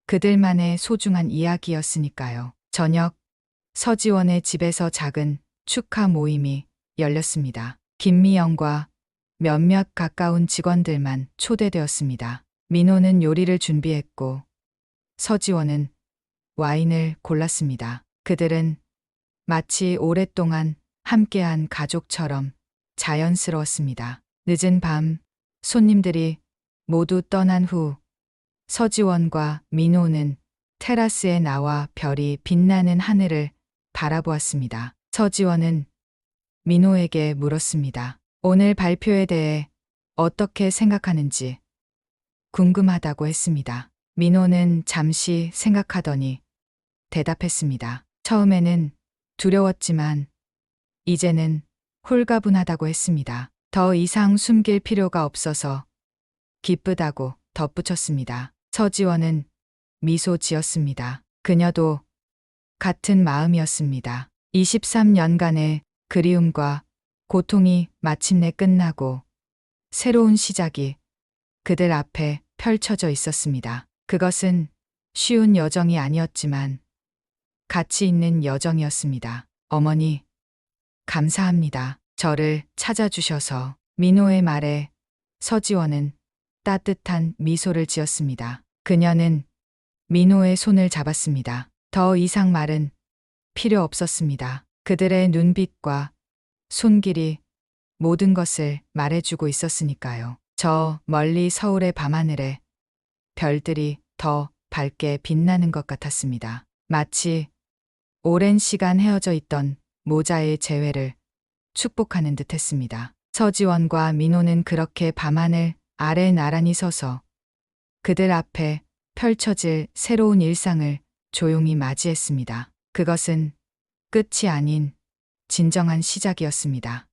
그들만의 소중한 이야기였으니까요. 저녁, 서지원의 집에서 작은 축하 모임이 열렸습니다. 김미영과 몇몇 가까운 직원들만 초대되었습니다. 민호는 요리를 준비했고 서지원은 와인을 골랐습니다. 그들은 마치 오랫동안 함께한 가족처럼 자연스러웠습니다. 늦은 밤 손님들이 모두 떠난 후 서지원과 민호는 테라스에 나와 별이 빛나는 하늘을 바라보았습니다. 서지원은 민호에게 물었습니다. 오늘 발표에 대해 어떻게 생각하는지 궁금하다고 했습니다. 민호는 잠시 생각하더니 대답했습니다. 처음에는 두려웠지만 이제는 홀가분하다고 했습니다. 더 이상 숨길 필요가 없어서 기쁘다고 덧붙였습니다. 서지원은 미소 지었습니다. 그녀도 같은 마음이었습니다. 23년간의 그리움과 고통이 마침내 끝나고 새로운 시작이 그들 앞에 펼쳐져 있었습니다. 그것은 쉬운 여정이 아니었지만 가치 있는 여정이었습니다. 어머니, 감사합니다. 저를 찾아주셔서. 민호의 말에 서지원은 따뜻한 미소를 지었습니다. 그녀는 민호의 손을 잡았습니다. 더 이상 말은 필요 없었습니다. 그들의 눈빛과 손길이 모든 것을 말해주고 있었으니까요. 저 멀리 서울의 밤하늘에 별들이 더 밝게 빛나는 것 같았습니다. 마치 오랜 시간 헤어져 있던 모자의 재회를 축복하는 듯했습니다. 서지원과 민호는 그렇게 밤하늘 아래 나란히 서서 그들 앞에 펼쳐질 새로운 일상을 조용히 맞이했습니다. 그것은 끝이 아닌 진정한 시작이었습니다.